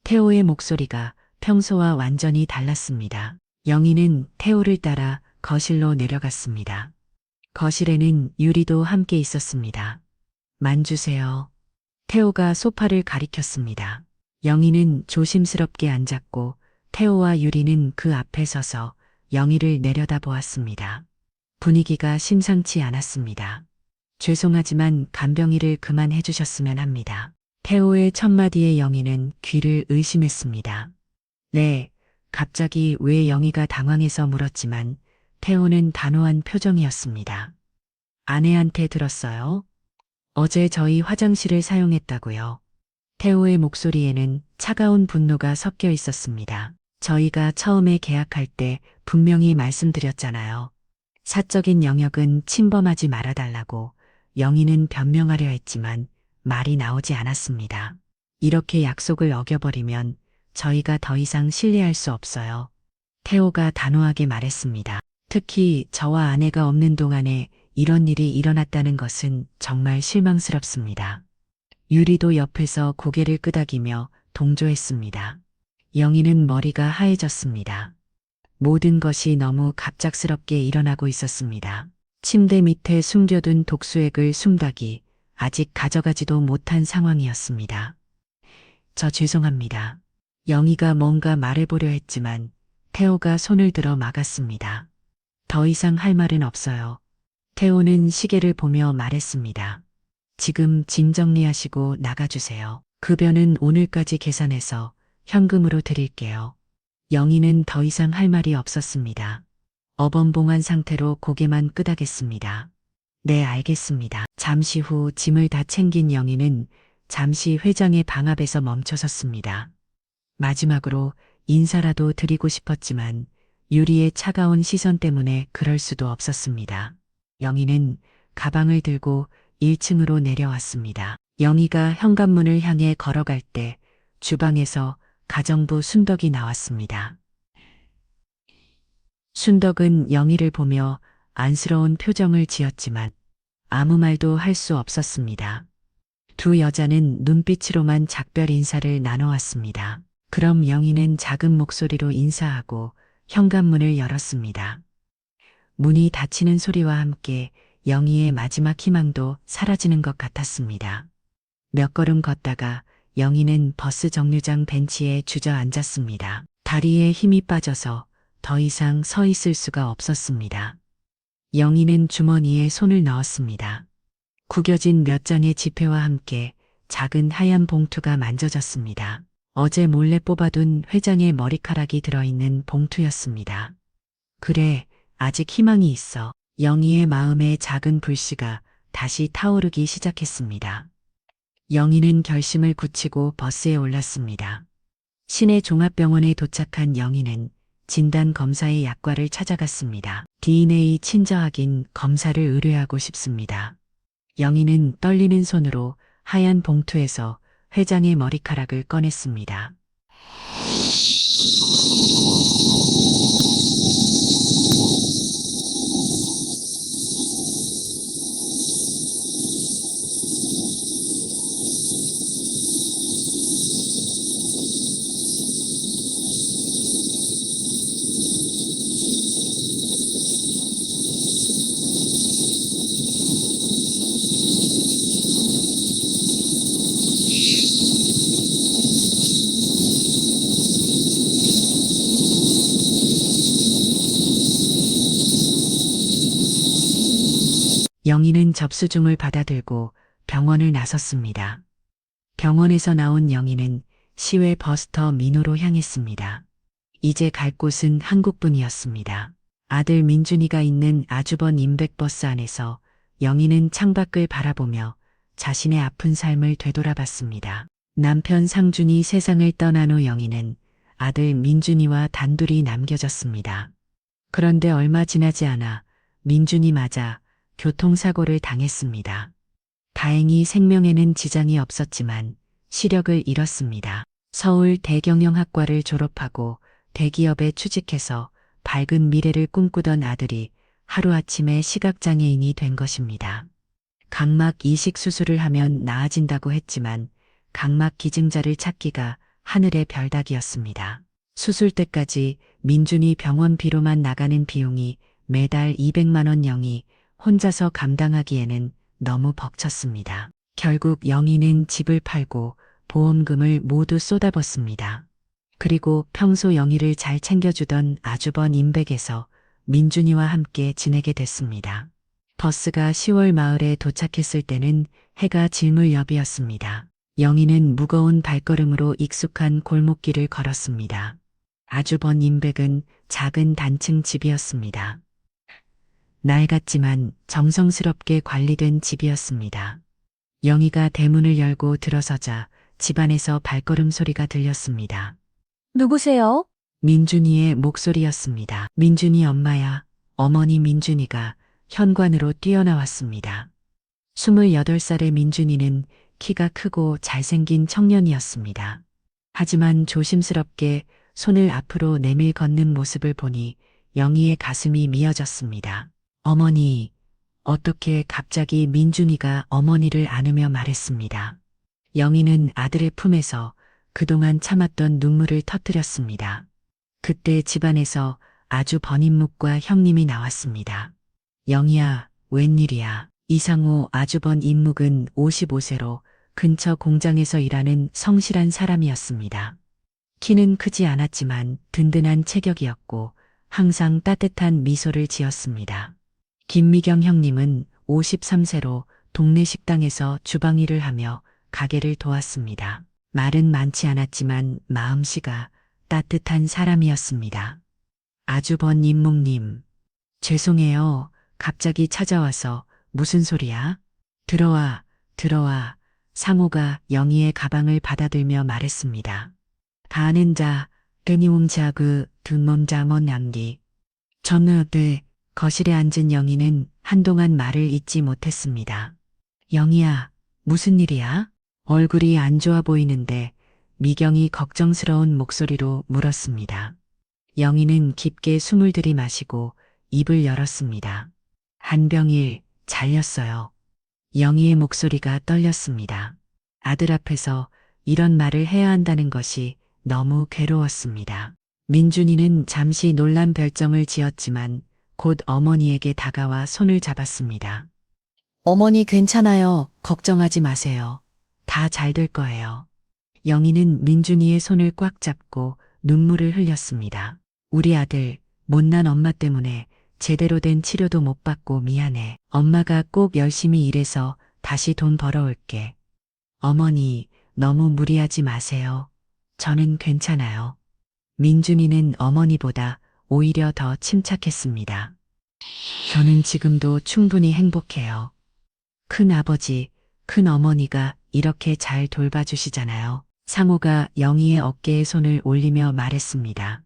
태호의 목소리가 평소와 완전히 달랐습니다. 영희는 태호를 따라 거실로 내려갔습니다. 거실에는 유리도 함께 있었습니다. 만주세요. 태호가 소파를 가리켰습니다. 영희는 조심스럽게 앉았고 태호와 유리는 그 앞에 서서 영희를 내려다보았습니다. 분위기가 심상치 않았습니다. 죄송하지만 간병일을 그만해 주셨으면 합니다. 태호의 첫마디에 영희는 귀를 의심했습니다. 네, 갑자기 왜 영희가 당황해서 물었지만 태호는 단호한 표정이었습니다. 아내한테 들었어요? 어제 저희 화장실을 사용했다고요. 태호의 목소리에는 차가운 분노가 섞여 있었습니다. 저희가 처음에 계약할 때 분명히 말씀드렸잖아요. 사적인 영역은 침범하지 말아달라고. 영희는 변명하려 했지만 말이 나오지 않았습니다. 이렇게 약속을 어겨버리면 저희가 더 이상 신뢰할 수 없어요. 태호가 단호하게 말했습니다. 특히 저와 아내가 없는 동안에 이런 일이 일어났다는 것은 정말 실망스럽습니다. 유리도 옆에서 고개를 끄덕이며 동조했습니다. 영희는 머리가 하얘졌습니다. 모든 것이 너무 갑작스럽게 일어나고 있었습니다. 침대 밑에 숨겨둔 독수액을 숨닭이 아직 가져가지도 못한 상황이었습니다. 저 죄송합니다. 영희가 뭔가 말해보려 했지만 태호가 손을 들어 막았습니다. 더 이상 할 말은 없어요. 태호는 시계를 보며 말했습니다. 지금 짐 정리하시고 나가주세요. 급여는 오늘까지 계산해서 현금으로 드릴게요. 영희는 더 이상 할 말이 없었습니다. 어벙벙한 상태로 고개만 끄덕였습니다. 네, 알겠습니다. 잠시 후 짐을 다 챙긴 영희는 잠시 회장의 방 앞에서 멈춰섰습니다. 마지막으로 인사라도 드리고 싶었지만 유리의 차가운 시선 때문에 그럴 수도 없었습니다. 영희는 가방을 들고 1층으로 내려왔습니다. 영희가 현관문을 향해 걸어갈 때 주방에서 가정부 순덕이 나왔습니다. 순덕은 영희를 보며 안쓰러운 표정을 지었지만 아무 말도 할 수 없었습니다. 두 여자는 눈빛으로만 작별 인사를 나눠왔습니다. 그럼 영희는 작은 목소리로 인사하고 현관문을 열었습니다. 문이 닫히는 소리와 함께 영희의 마지막 희망도 사라지는 것 같았습니다. 몇 걸음 걷다가 영희는 버스 정류장 벤치에 주저앉았습니다. 다리에 힘이 빠져서 더 이상 서 있을 수가 없었습니다. 영희는 주머니에 손을 넣었습니다. 구겨진 몇 장의 지폐와 함께 작은 하얀 봉투가 만져졌습니다. 어제 몰래 뽑아둔 회장의 머리카락이 들어있는 봉투였습니다. 그래, 아직 희망이 있어. 영희의 마음에 작은 불씨가 다시 타오르기 시작했습니다. 영희는 결심을 굳히고 버스에 올랐습니다. 시내 종합병원에 도착한 영희는 진단 검사의 약과를 찾아갔습니다. DNA 친저 확인 검사를 의뢰하고 싶습니다. 영희는 떨리는 손으로 하얀 봉투에서 회장의 머리카락을 꺼냈습니다. 영희는 접수중을 받아들고 병원을 나섰습니다. 병원에서 나온 영희는 시외 버스터 민호로 향했습니다. 이제 갈 곳은 한국분이었습니다. 아들 민준이가 있는 아주번 임백버스 안에서 영희는 창밖을 바라보며 자신의 아픈 삶을 되돌아봤습니다. 남편 상준이 세상을 떠난 후 영희는 아들 민준이와 단둘이 남겨졌습니다. 그런데 얼마 지나지 않아 민준이 맞아 교통사고를 당했습니다. 다행히 생명에는 지장이 없었지만 시력을 잃었습니다. 서울 대경영학과를 졸업하고 대기업에 취직해서 밝은 미래를 꿈꾸던 아들이 하루아침에 시각장애인이 된 것입니다. 각막 이식 수술을 하면 나아진다고 했지만 각막 기증자를 찾기가 하늘의 별따기였습니다. 수술 때까지 민준이 병원비로만 나가는 비용이 매달 200만 원. 영희 혼자서 감당하기에는 너무 벅찼습니다. 결국 영희는 집을 팔고 보험금을 모두 쏟아붓습니다. 그리고 평소 영희를 잘 챙겨주던 아주번 임백에서 민준이와 함께 지내게 됐습니다. 버스가 10월 마을에 도착했을 때는 해가 질 무렵이었습니다. 영희는 무거운 발걸음으로 익숙한 골목길을 걸었습니다. 아주번 임백은 작은 단층 집이었습니다. 낡았지만 정성스럽게 관리된 집이었습니다. 영희가 대문을 열고 들어서자 집안에서 발걸음 소리가 들렸습니다. 누구세요? 민준이의 목소리였습니다. 민준이 엄마야. 어머니. 민준이가 현관으로 뛰어나왔습니다. 28살의 민준이는 키가 크고 잘생긴 청년이었습니다. 하지만 조심스럽게 손을 앞으로 내밀 걷는 모습을 보니 영희의 가슴이 미어졌습니다. 어머니, 어떻게 갑자기? 민준이가 어머니를 안으며 말했습니다. 영희는 아들의 품에서 그동안 참았던 눈물을 터뜨렸습니다. 그때 집안에서 아주 번임묵과 형님이 나왔습니다. 영희야, 웬일이야. 이상호 아주번 임묵은 55세로 근처 공장에서 일하는 성실한 사람이었습니다. 키는 크지 않았지만 든든한 체격이었고 항상 따뜻한 미소를 지었습니다. 김미경 형님은 53세로 동네 식당에서 주방 일을 하며 가게를 도왔습니다. 말은 많지 않았지만 마음씨가 따뜻한 사람이었습니다. 아주번 임목님, 죄송해요. 갑자기 찾아와서 무슨 소리야? 들어와, 들어와. 상호가 영희의 가방을 받아들며 말했습니다. 다는 자, 끊임음자그 둔몸자먼 남기. 전우들 거실에 앉은 영희는 한동안 말을 잇지 못했습니다. 영희야, 무슨 일이야? 얼굴이 안 좋아 보이는데 미경이 걱정스러운 목소리로 물었습니다. 영희는 깊게 숨을 들이마시고 입을 열었습니다. 한병일 잘렸어요. 영희의 목소리가 떨렸습니다. 아들 앞에서 이런 말을 해야 한다는 것이 너무 괴로웠습니다. 민준이는 잠시 놀란 별점을 지었지만 곧 어머니에게 다가와 손을 잡았습니다. 어머니 괜찮아요. 걱정하지 마세요. 다 잘 될 거예요. 영희는 민준이의 손을 꽉 잡고 눈물을 흘렸습니다. 우리 아들, 못난 엄마 때문에 제대로 된 치료도 못 받고 미안해. 엄마가 꼭 열심히 일해서 다시 돈 벌어올게. 어머니, 너무 무리하지 마세요. 저는 괜찮아요. 민준이는 어머니보다 오히려 더 침착했습니다. 저는 지금도 충분히 행복해요. 큰 아버지, 큰 어머니가 이렇게 잘 돌봐주시잖아요. 상호가 영희의 어깨에 손을 올리며 말했습니다.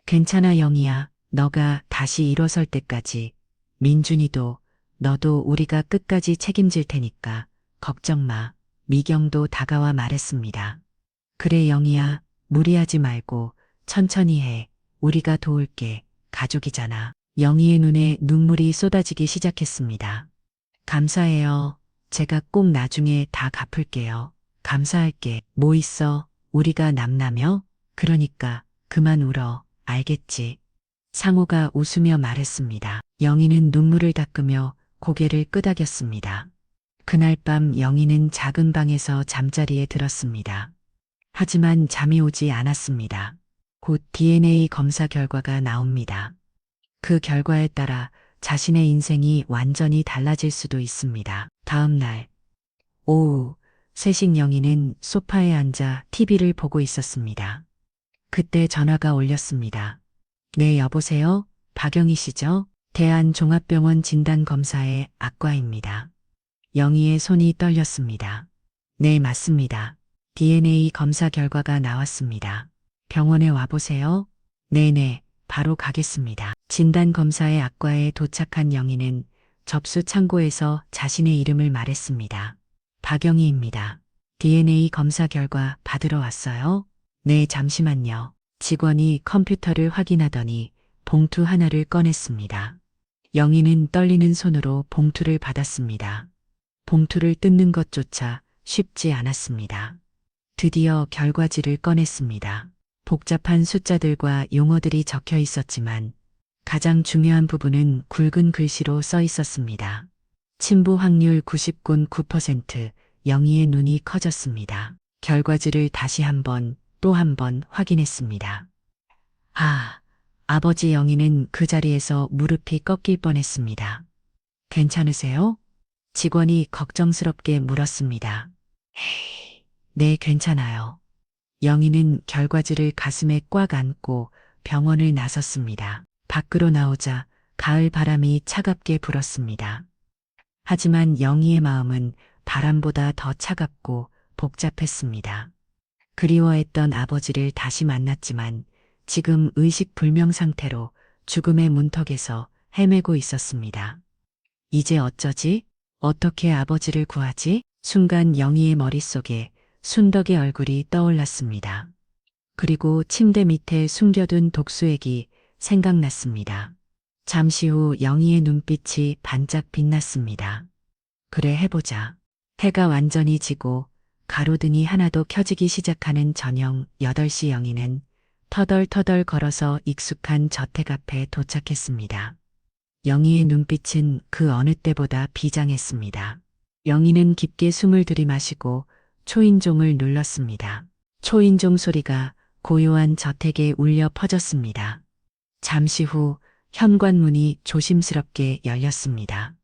괜찮아 영희야. 너가 다시 일어설 때까지 민준이도 너도 우리가 끝까지 책임질 테니까 걱정 마. 미경도 다가와 말했습니다. 그래 영희야. 무리하지 말고 천천히 해. 우리가 도울게. 가족이잖아. 영희의 눈에 눈물이 쏟아지기 시작했습니다. 감사해요. 제가 꼭 나중에 다 갚을게요. 감사할게. 뭐 있어? 우리가 남나며? 그러니까 그만 울어. 알겠지? 상호가 웃으며 말했습니다. 영희는 눈물을 닦으며 고개를 끄덕였습니다. 그날 밤 영희는 작은 방에서 잠자리에 들었습니다. 하지만 잠이 오지 않았습니다. 곧 DNA 검사 결과가 나옵니다. 그 결과에 따라 자신의 인생이 완전히 달라질 수도 있습니다. 다음 날 오후 새식 영희는 소파에 앉아 TV를 보고 있었습니다. 그때 전화가 울렸습니다. 네, 여보세요? 박영희 씨죠? 대한종합병원 진단검사의 악과입니다. 영희의 손이 떨렸습니다. 네, 맞습니다. DNA 검사 결과가 나왔습니다. 병원에 와보세요. 네네, 바로 가겠습니다. 진단검사의 악과에 도착한 영희는 접수 창고에서 자신의 이름을 말했습니다. 박영희입니다. DNA 검사 결과 받으러 왔어요? 네, 잠시만요. 직원이 컴퓨터를 확인하더니 봉투 하나를 꺼냈습니다. 영희는 떨리는 손으로 봉투를 받았습니다. 봉투를 뜯는 것조차 쉽지 않았습니다. 드디어 결과지를 꺼냈습니다. 복잡한 숫자들과 용어들이 적혀 있었지만 가장 중요한 부분은 굵은 글씨로 써 있었습니다. 침부 확률 99.9%. 영희의 눈이 커졌습니다. 결과지를 다시 또 한 번 확인했습니다. 아, 아버지. 영희는 그 자리에서 무릎이 꺾일 뻔했습니다. 괜찮으세요? 직원이 걱정스럽게 물었습니다. 네, 괜찮아요. 영희는 결과지를 가슴에 꽉 안고 병원을 나섰습니다. 밖으로 나오자 가을 바람이 차갑게 불었습니다. 하지만 영희의 마음은 바람보다 더 차갑고 복잡했습니다. 그리워했던 아버지를 다시 만났지만 지금 의식불명 상태로 죽음의 문턱에서 헤매고 있었습니다. 이제 어쩌지? 어떻게 아버지를 구하지? 순간 영희의 머릿속에 순덕의 얼굴이 떠올랐습니다. 그리고 침대 밑에 숨겨둔 독수액이 생각났습니다. 잠시 후 영희의 눈빛이 반짝 빛났습니다. 그래, 해보자. 해가 완전히 지고 가로등이 하나도 켜지기 시작하는 저녁 8시 영희는 터덜터덜 걸어서 익숙한 저택 앞에 도착했습니다. 영희의 눈빛은 그 어느 때보다 비장했습니다. 영희는 깊게 숨을 들이마시고 초인종을 눌렀습니다. 초인종 소리가 고요한 저택에 울려 퍼졌습니다. 잠시 후 현관문이 조심스럽게 열렸습니다.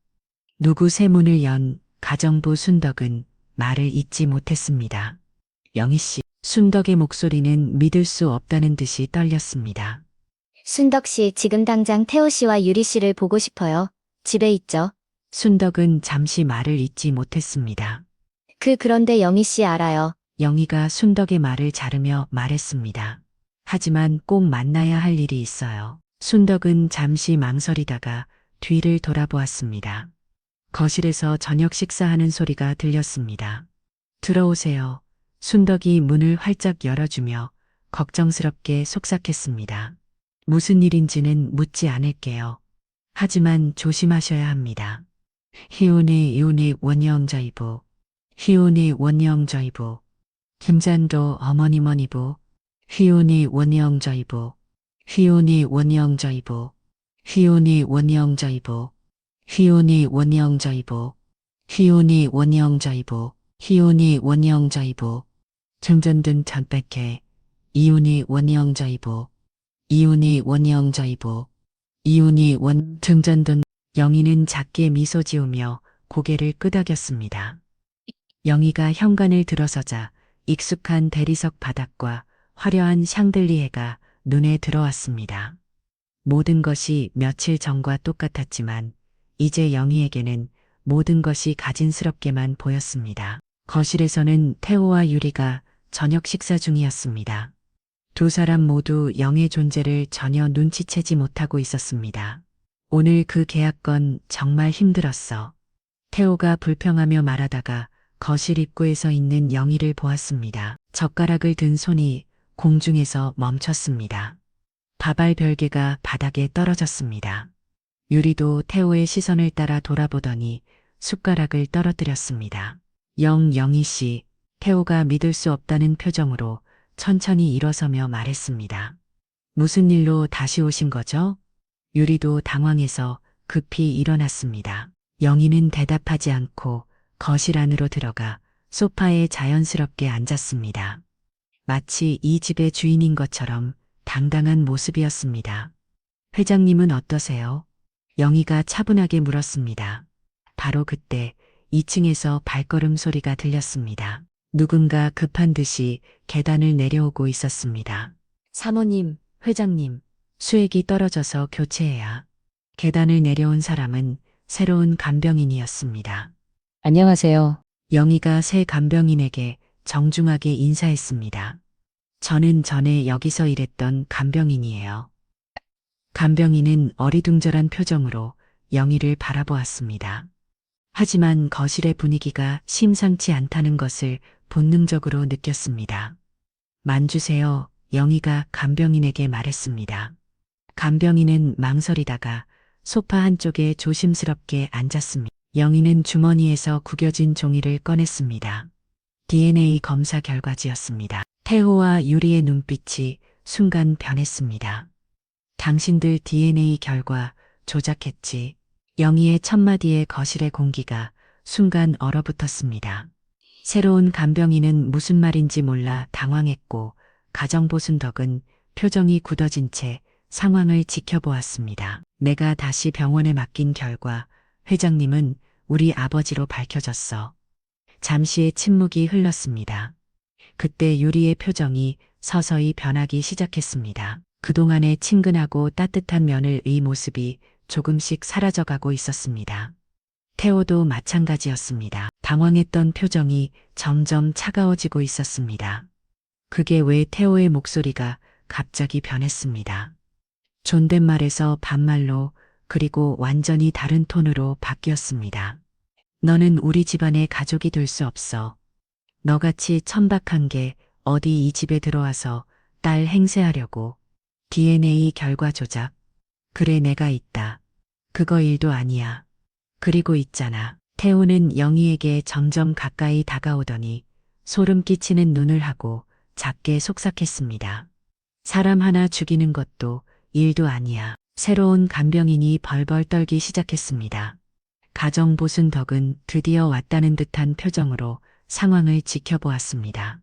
누구 새 문을 연 가정부 순덕은 말을 잇지 못했습니다. 영희 씨, 순덕의 목소리는 믿을 수 없다는 듯이 떨렸습니다. 순덕 씨, 지금 당장 태호 씨와 유리 씨를 보고 싶어요. 집에 있죠? 순덕은 잠시 말을 잇지 못했습니다. 그런데 영희 씨 알아요. 영희가 순덕의 말을 자르며 말했습니다. 하지만 꼭 만나야 할 일이 있어요. 순덕은 잠시 망설이다가 뒤를 돌아보았습니다. 거실에서 저녁 식사하는 소리가 들렸습니다. 들어오세요. 순덕이 문을 활짝 열어주며 걱정스럽게 속삭했습니다. 무슨 일인지는 묻지 않을게요. 하지만 조심하셔야 합니다. 희운의 원영저이부, 희운의 원영저이부, 김잔도 어머니머니부, 희운의 원영저이부, 희운의 원영저이부, 희운의 원영저이부, 희운의 원영저이부, 희운의 원영저이부, 희운의 원영저이부, 증전든 전백해, 이운의 원영저이부, 이운의 원영저이부, 이운의 원 증전든. 영희는 작게 미소 지으며 고개를 끄덕였습니다. 영희가 현관을 들어서자 익숙한 대리석 바닥과 화려한 샹들리에가 눈에 들어왔습니다. 모든 것이 며칠 전과 똑같았지만 이제 영희에게는 모든 것이 가진스럽게만 보였습니다. 거실에서는 태호와 유리가 저녁 식사 중이었습니다. 두 사람 모두 영의 존재를 전혀 눈치채지 못하고 있었습니다. 오늘 그 계약건 정말 힘들었어. 태호가 불평하며 말하다가 거실 입구에 서 있는 영희를 보았습니다. 젓가락을 든 손이 공중에서 멈췄습니다. 밥알 별개가 바닥에 떨어졌습니다. 유리도 태호의 시선을 따라 돌아보더니 숟가락을 떨어뜨렸습니다. 영희 씨, 태호가 믿을 수 없다는 표정으로 천천히 일어서며 말했습니다. 무슨 일로 다시 오신 거죠? 유리도 당황해서 급히 일어났습니다. 영희는 대답하지 않고 거실 안으로 들어가 소파에 자연스럽게 앉았습니다. 마치 이 집의 주인인 것처럼 당당한 모습이었습니다. 회장님은 어떠세요? 영희가 차분하게 물었습니다. 바로 그때 2층에서 발걸음 소리가 들렸습니다. 누군가 급한 듯이 계단을 내려오고 있었습니다. 사모님, 회장님, 수액이 떨어져서 교체해야. 계단을 내려온 사람은 새로운 간병인이었습니다. 안녕하세요. 영희가 새 간병인에게 정중하게 인사했습니다. 저는 전에 여기서 일했던 간병인이에요. 간병인은 어리둥절한 표정으로 영희를 바라보았습니다. 하지만 거실의 분위기가 심상치 않다는 것을 본능적으로 느꼈습니다. 만주세요. 영희가 간병인에게 말했습니다. 간병인은 망설이다가 소파 한쪽에 조심스럽게 앉았습니다. 영희는 주머니에서 구겨진 종이를 꺼냈습니다. DNA 검사 결과지였습니다. 태호와 유리의 눈빛이 순간 변했습니다. 당신들 DNA 결과 조작했지. 영희의 첫마디에 거실의 공기가 순간 얼어붙었습니다. 새로운 간병인은 무슨 말인지 몰라 당황했고 가정보순덕은 표정이 굳어진 채 상황을 지켜보았습니다. 내가 다시 병원에 맡긴 결과 회장님은 우리 아버지로 밝혀졌어. 잠시의 침묵이 흘렀습니다. 그때 유리의 표정이 서서히 변하기 시작했습니다. 그동안의 친근하고 따뜻한 며느리의 모습이 조금씩 사라져가고 있었습니다. 태호도 마찬가지였습니다. 당황했던 표정이 점점 차가워지고 있었습니다. 그게 왜 태호의 목소리가 갑자기 변했습니다. 존댓말에서 반말로 그리고 완전히 다른 톤으로 바뀌었습니다. 너는 우리 집안의 가족이 될 수 없어. 너같이 천박한 게 어디 이 집에 들어와서 딸 행세하려고. DNA 결과 조작. 그래 내가 있다. 그거 일도 아니야. 그리고 있잖아. 태호는 영희에게 점점 가까이 다가오더니 소름 끼치는 눈을 하고 작게 속삭했습니다. 사람 하나 죽이는 것도 일도 아니야. 새로운 간병인이 벌벌 떨기 시작했습니다. 가정보순덕은 드디어 왔다는 듯한 표정으로 상황을 지켜보았습니다.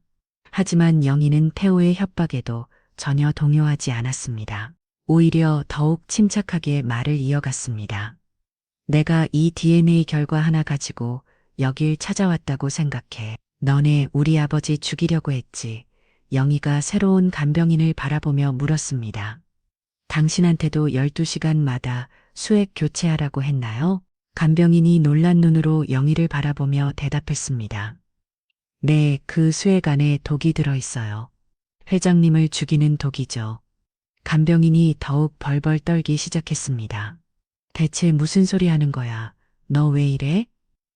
하지만 영희는 태호의 협박에도 전혀 동요하지 않았습니다. 오히려 더욱 침착하게 말을 이어갔습니다. 내가 이 DNA 결과 하나 가지고 여길 찾아왔다고 생각해. 너네 우리 아버지 죽이려고 했지. 영희가 새로운 간병인을 바라보며 물었습니다. 당신한테도 12시간마다 수액 교체하라고 했나요? 간병인이 놀란 눈으로 영희를 바라보며 대답했습니다. 네, 그 수액 안에 독이 들어있어요. 회장님을 죽이는 독이죠. 간병인이 더욱 벌벌 떨기 시작했습니다. 대체 무슨 소리 하는 거야? 너 왜 이래?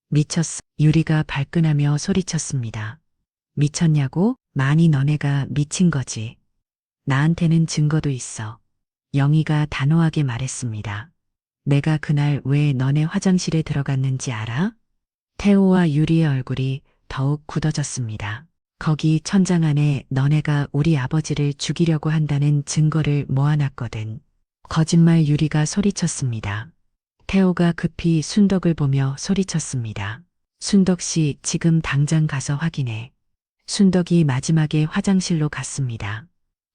미쳤어. 유리가 발끈하며 소리쳤습니다. 미쳤냐고? 많이 너네가 미친 거지. 나한테는 증거도 있어. 영희가 단호하게 말했습니다. 내가 그날 왜 너네 화장실에 들어갔는지 알아? 태호와 유리의 얼굴이 더욱 굳어졌습니다. 거기 천장 안에 너네가 우리 아버지를 죽이려고 한다는 증거를 모아놨거든. 거짓말. 유리가 소리쳤습니다. 태호가 급히 순덕을 보며 소리쳤습니다. 순덕 씨, 지금 당장 가서 확인해. 순덕이 마지막에 화장실로 갔습니다.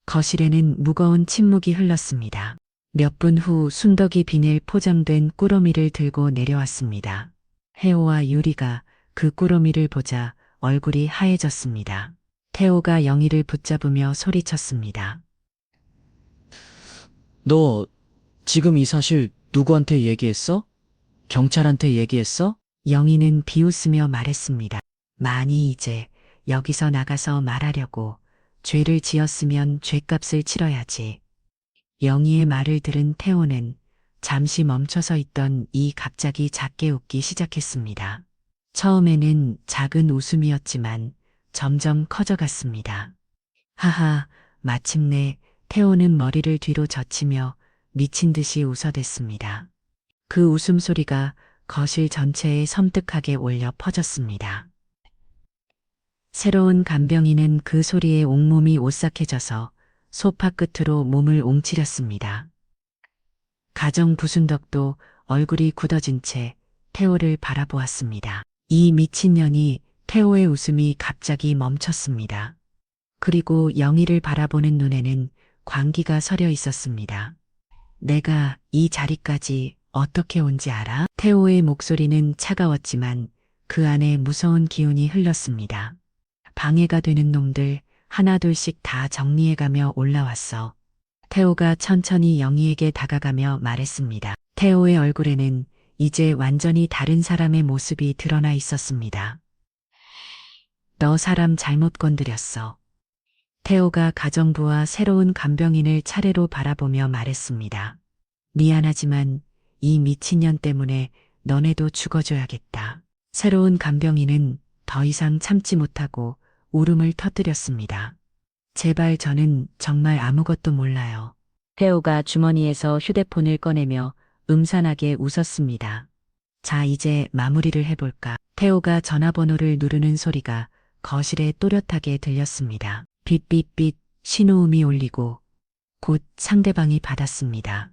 거실에는 무거운 침묵이 흘렀습니다. 몇 분 후 순덕이 비닐 포장된 꾸러미를 들고 내려왔습니다. 태호와 유리가 그 꾸러미를 보자 얼굴이 하얘졌습니다. 태호가 영희를 붙잡으며 소리쳤습니다. 너 지금 이 사실 누구한테 얘기했어? 경찰한테 얘기했어? 영희는 비웃으며 말했습니다. 많이 이제 여기서 나가서 말하려고. 죄를 지었으면 죄값을 치러야지. 영희의 말을 들은 태호는 잠시 멈춰서 있던 이 갑자기 작게 웃기 시작했습니다. 처음에는 작은 웃음이었지만 점점 커져갔습니다. 하하, 마침내 태호는 머리를 뒤로 젖히며 미친 듯이 웃어댔습니다. 그 웃음소리가 거실 전체에 섬뜩하게 울려 퍼졌습니다. 새로운 간병인은 그 소리에 온몸이 오싹해져서 소파 끝으로 몸을 옮치렸습니다. 가정 부순덕도 얼굴이 굳어진 채 태호를 바라보았습니다. 이 미친년이. 태호의 웃음이 갑자기 멈췄습니다. 그리고 영희를 바라보는 눈에는 광기가 서려 있었습니다. 내가 이 자리까지 어떻게 온지 알아? 태호의 목소리는 차가웠지만 그 안에 무서운 기운이 흘렀습니다. 방해가 되는 놈들 하나둘씩 다 정리해가며 올라왔어. 태호가 천천히 영희에게 다가가며 말했습니다. 태호의 얼굴에는 이제 완전히 다른 사람의 모습이 드러나 있었습니다. 너 사람 잘못 건드렸어. 태호가 가정부와 새로운 간병인을 차례로 바라보며 말했습니다. 미안하지만 이 미친년 때문에 너네도 죽어줘야겠다. 새로운 간병인은 더 이상 참지 못하고 울음을 터뜨렸습니다. 제발, 저는 정말 아무것도 몰라요. 태호가 주머니에서 휴대폰을 꺼내며 음산하게 웃었습니다. 자, 이제 마무리를 해볼까? 태호가 전화번호를 누르는 소리가 거실에 또렷하게 들렸습니다. 빗빗빗 신호음이 울리고 곧 상대방이 받았습니다.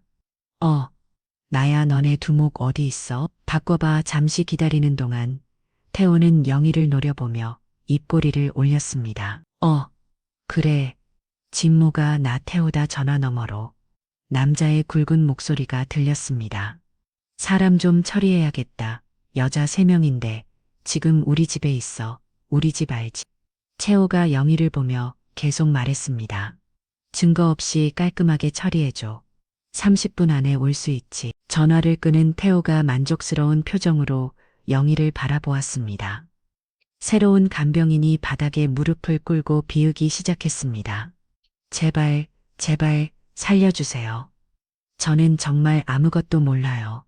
나야. 너네 두목 어디 있어? 바꿔봐. 잠시 기다리는 동안 태호는 영희를 노려보며 입꼬리를 올렸습니다. 그래. 진모가 나. 태호다. 전화 너머로 남자의 굵은 목소리가 들렸습니다. 사람 좀 처리해야겠다. 여자 3명인데 지금 우리 집에 있어. 우리 집 알지? 태호가 영희를 보며 계속 말했습니다. 증거 없이 깔끔하게 처리해줘. 30분 안에 올 수 있지. 전화를 끄는 태호가 만족스러운 표정으로 영희를 바라보았습니다. 새로운 간병인이 바닥에 무릎을 꿇고 비우기 시작했습니다. 제발, 제발 살려주세요. 저는 정말 아무것도 몰라요.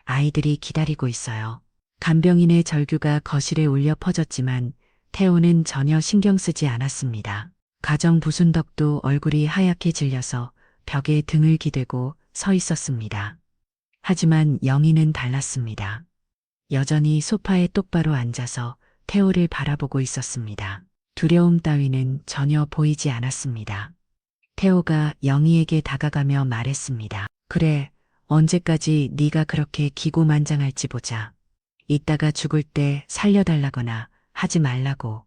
아이들이 기다리고 있어요. 간병인의 절규가 거실에 울려 퍼졌지만 태호는 전혀 신경 쓰지 않았습니다. 가정 부순덕도 얼굴이 하얗게 질려서 벽에 등을 기대고 서 있었습니다. 하지만 영희는 달랐습니다. 여전히 소파에 똑바로 앉아서 태호를 바라보고 있었습니다. 두려움 따위는 전혀 보이지 않았습니다. 태호가 영희에게 다가가며 말했습니다. 그래, 언제까지 네가 그렇게 기고만장할지 보자. 이따가 죽을 때 살려달라거나 하지 말라고.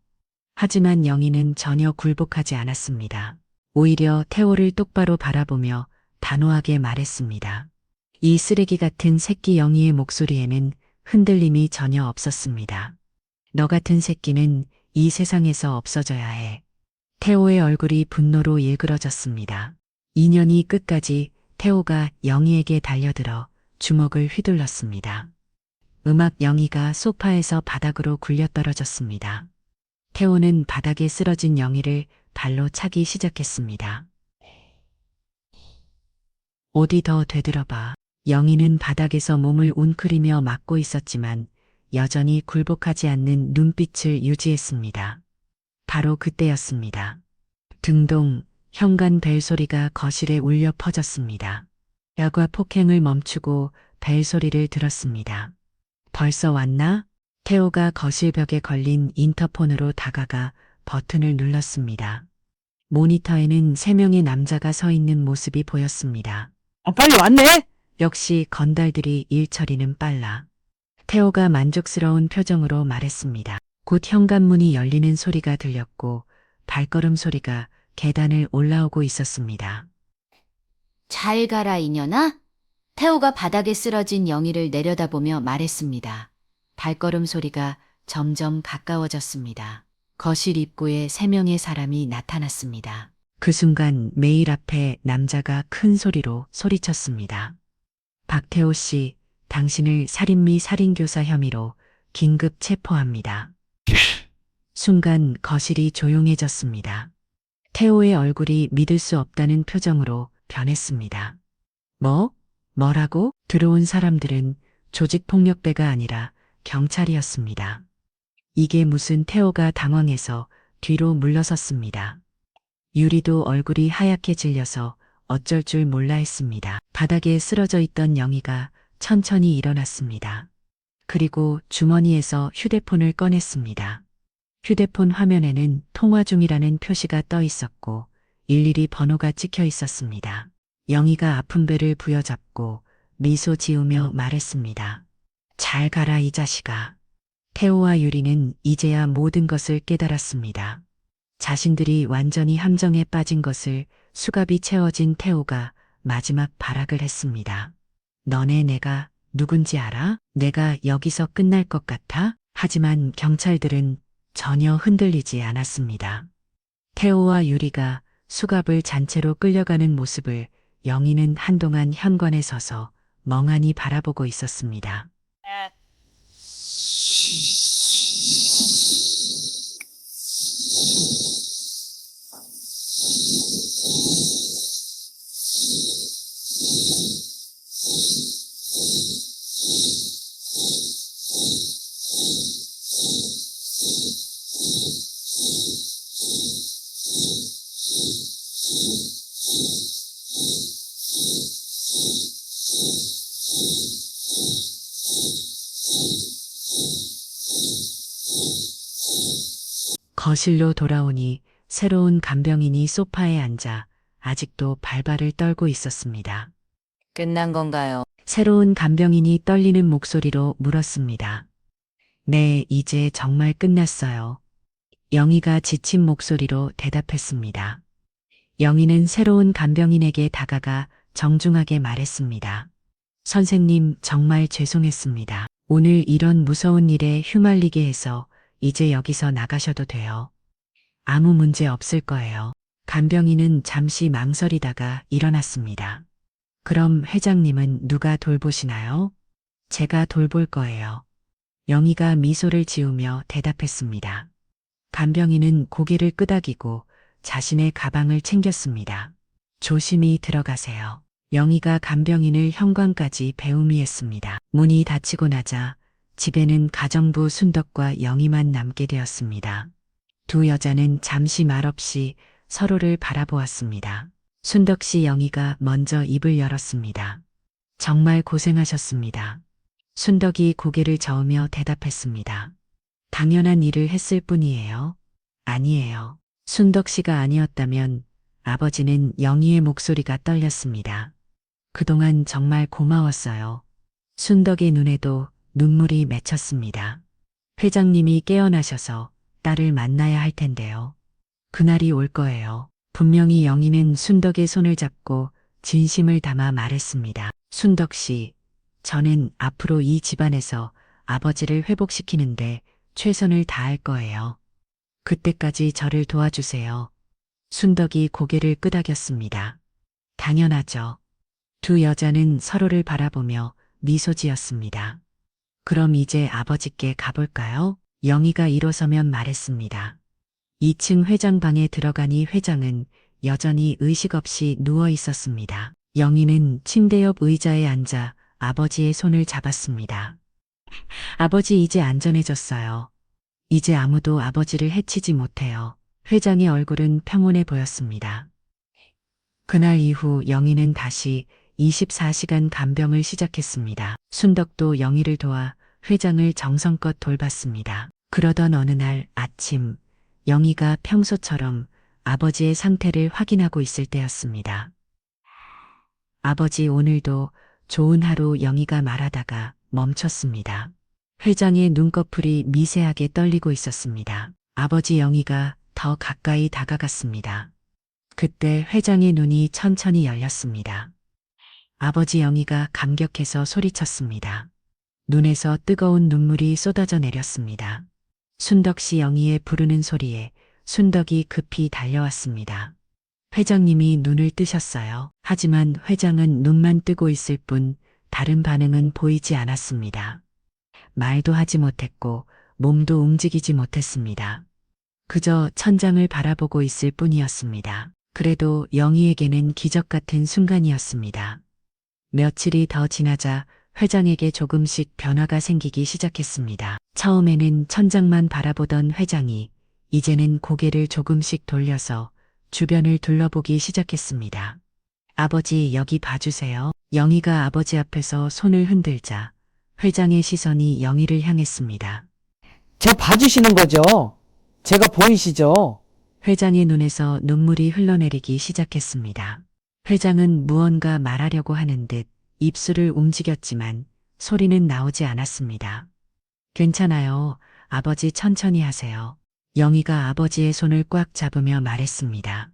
하지만 영희는 전혀 굴복하지 않았습니다. 오히려 태호를 똑바로 바라보며 단호하게 말했습니다. 이 쓰레기 같은 새끼 영희의 목소리에는 흔들림이 전혀 없었습니다. 너 같은 새끼는 이 세상에서 없어져야 해. 태호의 얼굴이 분노로 일그러졌습니다. 인연이 끝까지 태호가 영희에게 달려들어 주먹을 휘둘렀습니다. 음악 영희가 소파에서 바닥으로 굴려 떨어졌습니다. 태호는 바닥에 쓰러진 영희를 발로 차기 시작했습니다. 어디 더 되들어봐. 영희는 바닥에서 몸을 웅크리며 맞고 있었지만 여전히 굴복하지 않는 눈빛을 유지했습니다. 바로 그때였습니다. 등동, 현관 벨 소리가 거실에 울려 퍼졌습니다. 야과 폭행을 멈추고 벨 소리를 들었습니다. 벌써 왔나? 태호가 거실 벽에 걸린 인터폰으로 다가가 버튼을 눌렀습니다. 모니터에는 3명의 남자가 서 있는 모습이 보였습니다. 빨리 왔네? 역시 건달들이 일 처리는 빨라. 태호가 만족스러운 표정으로 말했습니다. 곧 현관문이 열리는 소리가 들렸고 발걸음 소리가 계단을 올라오고 있었습니다. 잘 가라 이년아? 태호가 바닥에 쓰러진 영희를 내려다보며 말했습니다. 발걸음 소리가 점점 가까워졌습니다. 거실 입구에 3명의 사람이 나타났습니다. 그 순간 메일 앞에 남자가 큰 소리로 소리쳤습니다. 박태호 씨, 당신을 살인 미 살인교사 혐의로 긴급 체포합니다. 순간 거실이 조용해졌습니다. 태호의 얼굴이 믿을 수 없다는 표정으로 변했습니다. 뭐라고? 들어온 사람들은 조직폭력배가 아니라 경찰이었습니다. 이게 무슨 태호가 당황해서 뒤로 물러섰습니다. 유리도 얼굴이 하얗게 질려서 어쩔 줄 몰라 했습니다. 바닥에 쓰러져 있던 영희가 천천히 일어났습니다. 그리고 주머니에서 휴대폰을 꺼냈습니다. 휴대폰 화면에는 통화 중이라는 표시가 떠 있었고 일일이 번호가 찍혀 있었습니다. 영희가 아픈 배를 부여잡고 미소 지으며 말했습니다. 잘 가라 이 자식아. 태호와 유리는 이제야 모든 것을 깨달았습니다. 자신들이 완전히 함정에 빠진 것을 수갑이 채워진 태호가 마지막 발악을 했습니다. 너네 내가 누군지 알아? 내가 여기서 끝날 것 같아? 하지만 경찰들은 전혀 흔들리지 않았습니다. 태호와 유리가 수갑을 잔채로 끌려가는 모습을 영희는 한동안 현관에 서서 멍하니 바라보고 있었습니다. 거실로 돌아오니 새로운 간병인이 소파에 앉아 아직도 발발을 떨고 있었습니다. 끝난 건가요? 새로운 간병인이 떨리는 목소리로 물었습니다. 네, 이제 정말 끝났어요. 영희가 지친 목소리로 대답했습니다. 영희는 새로운 간병인에게 다가가 정중하게 말했습니다. 선생님, 정말 죄송했습니다. 오늘 이런 무서운 일에 휘말리게 해서 이제 여기서 나가셔도 돼요. 아무 문제 없을 거예요. 간병인은 잠시 망설이다가 일어났습니다. 그럼 회장님은 누가 돌보시나요? 제가 돌볼 거예요. 영희가 미소를 지으며 대답했습니다. 간병인은 고개를 끄덕이고 자신의 가방을 챙겼습니다. 조심히 들어가세요. 영희가 간병인을 현관까지 배웅이했습니다. 문이 닫히고 나자 집에는 가정부 순덕과 영희만 남게 되었습니다. 두 여자는 잠시 말없이 서로를 바라보았습니다. 순덕 씨 영희가 먼저 입을 열었습니다. 정말 고생하셨습니다. 순덕이 고개를 저으며 대답했습니다. 당연한 일을 했을 뿐이에요. 아니에요. 순덕 씨가 아니었다면 아버지는 영희의 목소리가 떨렸습니다. 그동안 정말 고마웠어요. 순덕의 눈에도 눈물이 맺혔습니다. 회장님이 깨어나셔서 딸을 만나야 할 텐데요. 그날이 올 거예요. 분명히 영희는 순덕의 손을 잡고 진심을 담아 말했습니다. 순덕 씨, 저는 앞으로 이 집안에서 아버지를 회복시키는데 최선을 다할 거예요. 그때까지 저를 도와주세요. 순덕이 고개를 끄덕였습니다. 당연하죠. 두 여자는 서로를 바라보며 미소 지었습니다. 그럼 이제 아버지께 가볼까요? 영희가 일어서면 말했습니다. 2층 회장방에 들어가니 회장은 여전히 의식 없이 누워 있었습니다. 영희는 침대 옆 의자에 앉아 아버지의 손을 잡았습니다. 아버지 이제 안전해졌어요. 이제 아무도 아버지를 해치지 못해요. 회장의 얼굴은 평온해 보였습니다. 그날 이후 영희는 다시 24시간 간병을 시작했습니다. 순덕도 영희를 도와 회장을 정성껏 돌봤습니다. 그러던 어느 날 아침, 영희가 평소처럼 아버지의 상태를 확인하고 있을 때였습니다. 아버지 오늘도 좋은 하루. 영희가 말하다가 멈췄습니다. 회장의 눈꺼풀이 미세하게 떨리고 있었습니다. 아버지. 영희가 더 가까이 다가갔습니다. 그때 회장의 눈이 천천히 열렸습니다. 아버지. 영희가 감격해서 소리쳤습니다. 눈에서 뜨거운 눈물이 쏟아져 내렸습니다. 순덕 씨. 영희의 부르는 소리에 순덕이 급히 달려왔습니다. 회장님이 눈을 뜨셨어요. 하지만 회장은 눈만 뜨고 있을 뿐 다른 반응은 보이지 않았습니다. 말도 하지 못했고 몸도 움직이지 못했습니다. 그저 천장을 바라보고 있을 뿐이었습니다. 그래도 영희에게는 기적 같은 순간이었습니다. 며칠이 더 지나자 회장에게 조금씩 변화가 생기기 시작했습니다. 처음에는 천장만 바라보던 회장이 이제는 고개를 조금씩 돌려서 주변을 둘러보기 시작했습니다. 아버지, 여기 봐주세요. 영희가 아버지 앞에서 손을 흔들자 회장의 시선이 영희를 향했습니다. 저 봐주시는 거죠? 제가 보이시죠? 회장의 눈에서 눈물이 흘러내리기 시작했습니다. 회장은 무언가 말하려고 하는 듯 입술을 움직였지만 소리는 나오지 않았습니다. 괜찮아요. 아버지 천천히 하세요. 영희가 아버지의 손을 꽉 잡으며 말했습니다.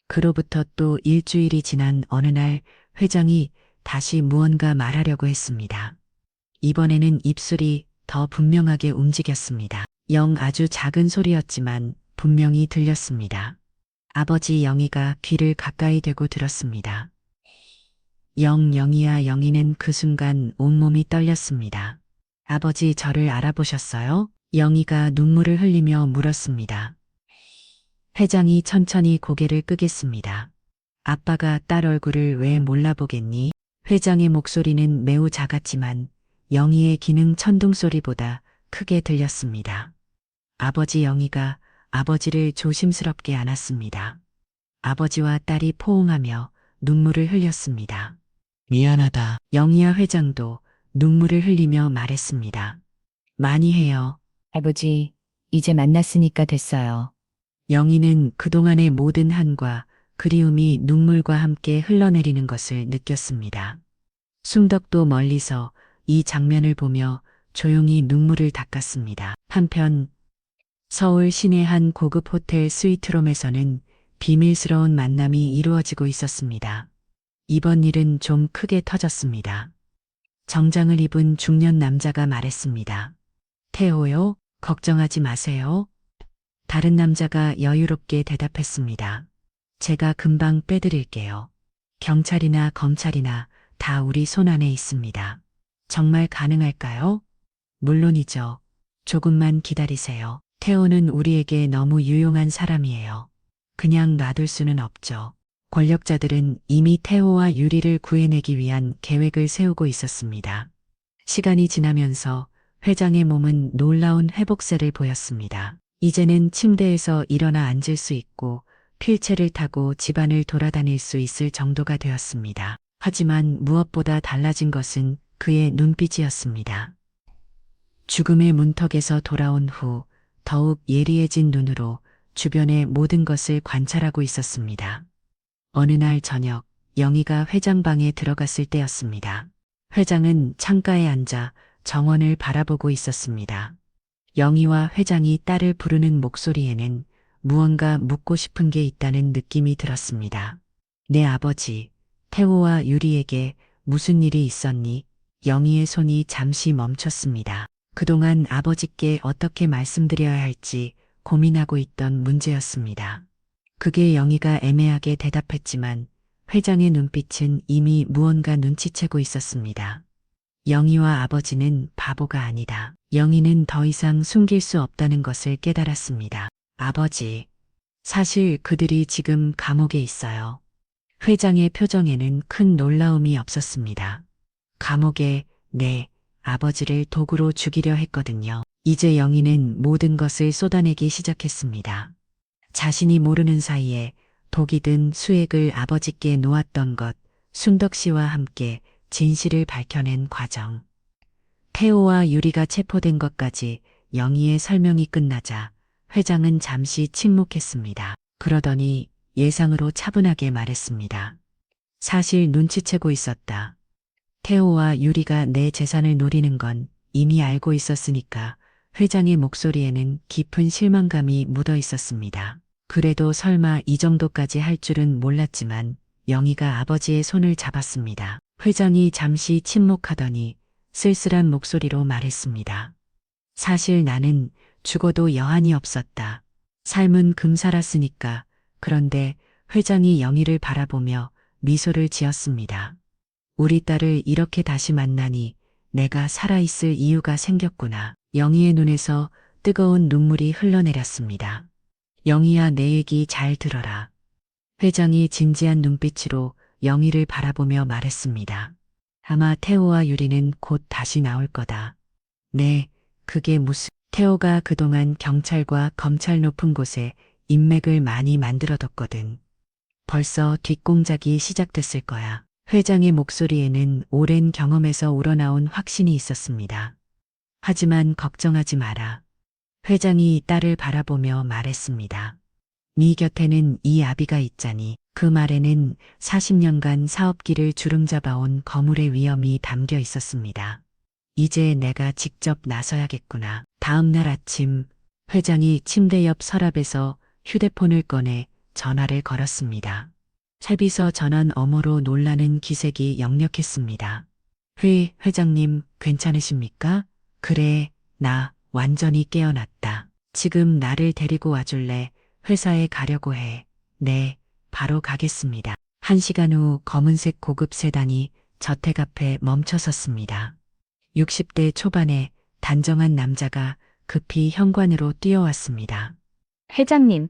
그로부터 또 일주일이 지난 어느 날 회장이 다시 무언가 말하려고 했습니다. 이번에는 입술이 더 분명하게 움직였습니다. 아주 작은 소리였지만 분명히 들렸습니다. 아버지. 영희가 귀를 가까이 대고 들었습니다. 영희야. 영희는 그 순간 온몸이 떨렸습니다. 아버지, 저를 알아보셨어요? 영희가 눈물을 흘리며 물었습니다. 회장이 천천히 고개를 끄겠습니다. 아빠가 딸 얼굴을 왜 몰라보겠니? 회장의 목소리는 매우 작았지만 영희의 기능 천둥 소리보다 크게 들렸습니다. 아버지. 영희가 아버지를 조심스럽게 안았습니다. 아버지와 딸이 포옹하며 눈물을 흘렸습니다. 미안하다. 영희와 회장도 눈물을 흘리며 말했습니다. 많이 해요. 아버지, 이제 만났으니까 됐어요. 영희는 그동안의 모든 한과 그리움이 눈물과 함께 흘러내리는 것을 느꼈습니다. 순덕도 멀리서 이 장면을 보며 조용히 눈물을 닦았습니다. 한편 서울 시내 한 고급 호텔 스위트룸에서는 비밀스러운 만남이 이루어지고 있었습니다. 이번 일은 좀 크게 터졌습니다. 정장을 입은 중년 남자가 말했습니다. 태호요? 걱정하지 마세요. 다른 남자가 여유롭게 대답했습니다. 제가 금방 빼드릴게요. 경찰이나 검찰이나 다 우리 손 안에 있습니다. 정말 가능할까요? 물론이죠. 조금만 기다리세요. 태호는 우리에게 너무 유용한 사람이에요. 그냥 놔둘 수는 없죠. 권력자들은 이미 태호와 유리를 구해내기 위한 계획을 세우고 있었습니다. 시간이 지나면서 회장의 몸은 놀라운 회복세를 보였습니다. 이제는 침대에서 일어나 앉을 수 있고 휠체를 타고 집안을 돌아다닐 수 있을 정도가 되었습니다. 하지만 무엇보다 달라진 것은 그의 눈빛이었습니다. 죽음의 문턱에서 돌아온 후 더욱 예리해진 눈으로 주변의 모든 것을 관찰하고 있었습니다. 어느 날 저녁, 영희가 회장방에 들어갔을 때였습니다. 회장은 창가에 앉아 정원을 바라보고 있었습니다. 영희와 회장이 딸을 부르는 목소리에는 무언가 묻고 싶은 게 있다는 느낌이 들었습니다. 내 아버지, 태호와 유리에게 무슨 일이 있었니? 영희의 손이 잠시 멈췄습니다. 그동안 아버지께 어떻게 말씀드려야 할지 고민하고 있던 문제였습니다. 그게 영희가 애매하게 대답했지만 회장의 눈빛은 이미 무언가 눈치채고 있었습니다. 영희와 아버지는 바보가 아니다. 영희는 더 이상 숨길 수 없다는 것을 깨달았습니다. 아버지, 사실 그들이 지금 감옥에 있어요. 회장의 표정에는 큰 놀라움이 없었습니다. 감옥에 아버지를 도구로 죽이려 했거든요. 이제 영희는 모든 것을 쏟아내기 시작했습니다. 자신이 모르는 사이에 독이 든 수액을 아버지께 놓았던 것, 순덕 씨와 함께 진실을 밝혀낸 과정. 태호와 유리가 체포된 것까지 영희의 설명이 끝나자 회장은 잠시 침묵했습니다. 그러더니 예상으로 차분하게 말했습니다. 사실 눈치채고 있었다. 태호와 유리가 내 재산을 노리는 건 이미 알고 있었으니까. 회장의 목소리에는 깊은 실망감이 묻어 있었습니다. 그래도 설마 이 정도까지 할 줄은 몰랐지만 영희가 아버지의 손을 잡았습니다. 회장이 잠시 침묵하더니 쓸쓸한 목소리로 말했습니다. 사실 나는 죽어도 여한이 없었다. 삶은 금 살았으니까. 그런데 회장이 영희를 바라보며 미소를 지었습니다. 우리 딸을 이렇게 다시 만나니 내가 살아있을 이유가 생겼구나. 영희의 눈에서 뜨거운 눈물이 흘러내렸습니다. 영희야, 내 얘기 잘 들어라. 회장이 진지한 눈빛으로 영희를 바라보며 말했습니다. 아마 태호와 유리는 곧 다시 나올 거다. 네, 그게 무슨... 태호가 그동안 경찰과 검찰 높은 곳에 인맥을 많이 만들어뒀거든. 벌써 뒷공작이 시작됐을 거야. 회장의 목소리에는 오랜 경험에서 우러나온 확신이 있었습니다. 하지만 걱정하지 마라. 회장이 딸을 바라보며 말했습니다. 네 곁에는 이 아비가 있자니. 그 말에는 40년간 사업길을 주름잡아온 거물의 위험이 담겨 있었습니다. 이제 내가 직접 나서야겠구나. 다음 날 아침 회장이 침대 옆 서랍에서 휴대폰을 꺼내 전화를 걸었습니다. 채비서 전원 어머로 놀라는 기색이 역력했습니다. 회장님 괜찮으십니까? 그래, 나 완전히 깨어났다. 지금 나를 데리고 와줄래? 회사에 가려고 해. 네, 바로 가겠습니다. 1시간 후 검은색 고급 세단이 저택 앞에 멈춰섰습니다. 60대 초반의 단정한 남자가 급히 현관으로 뛰어왔습니다. 회장님,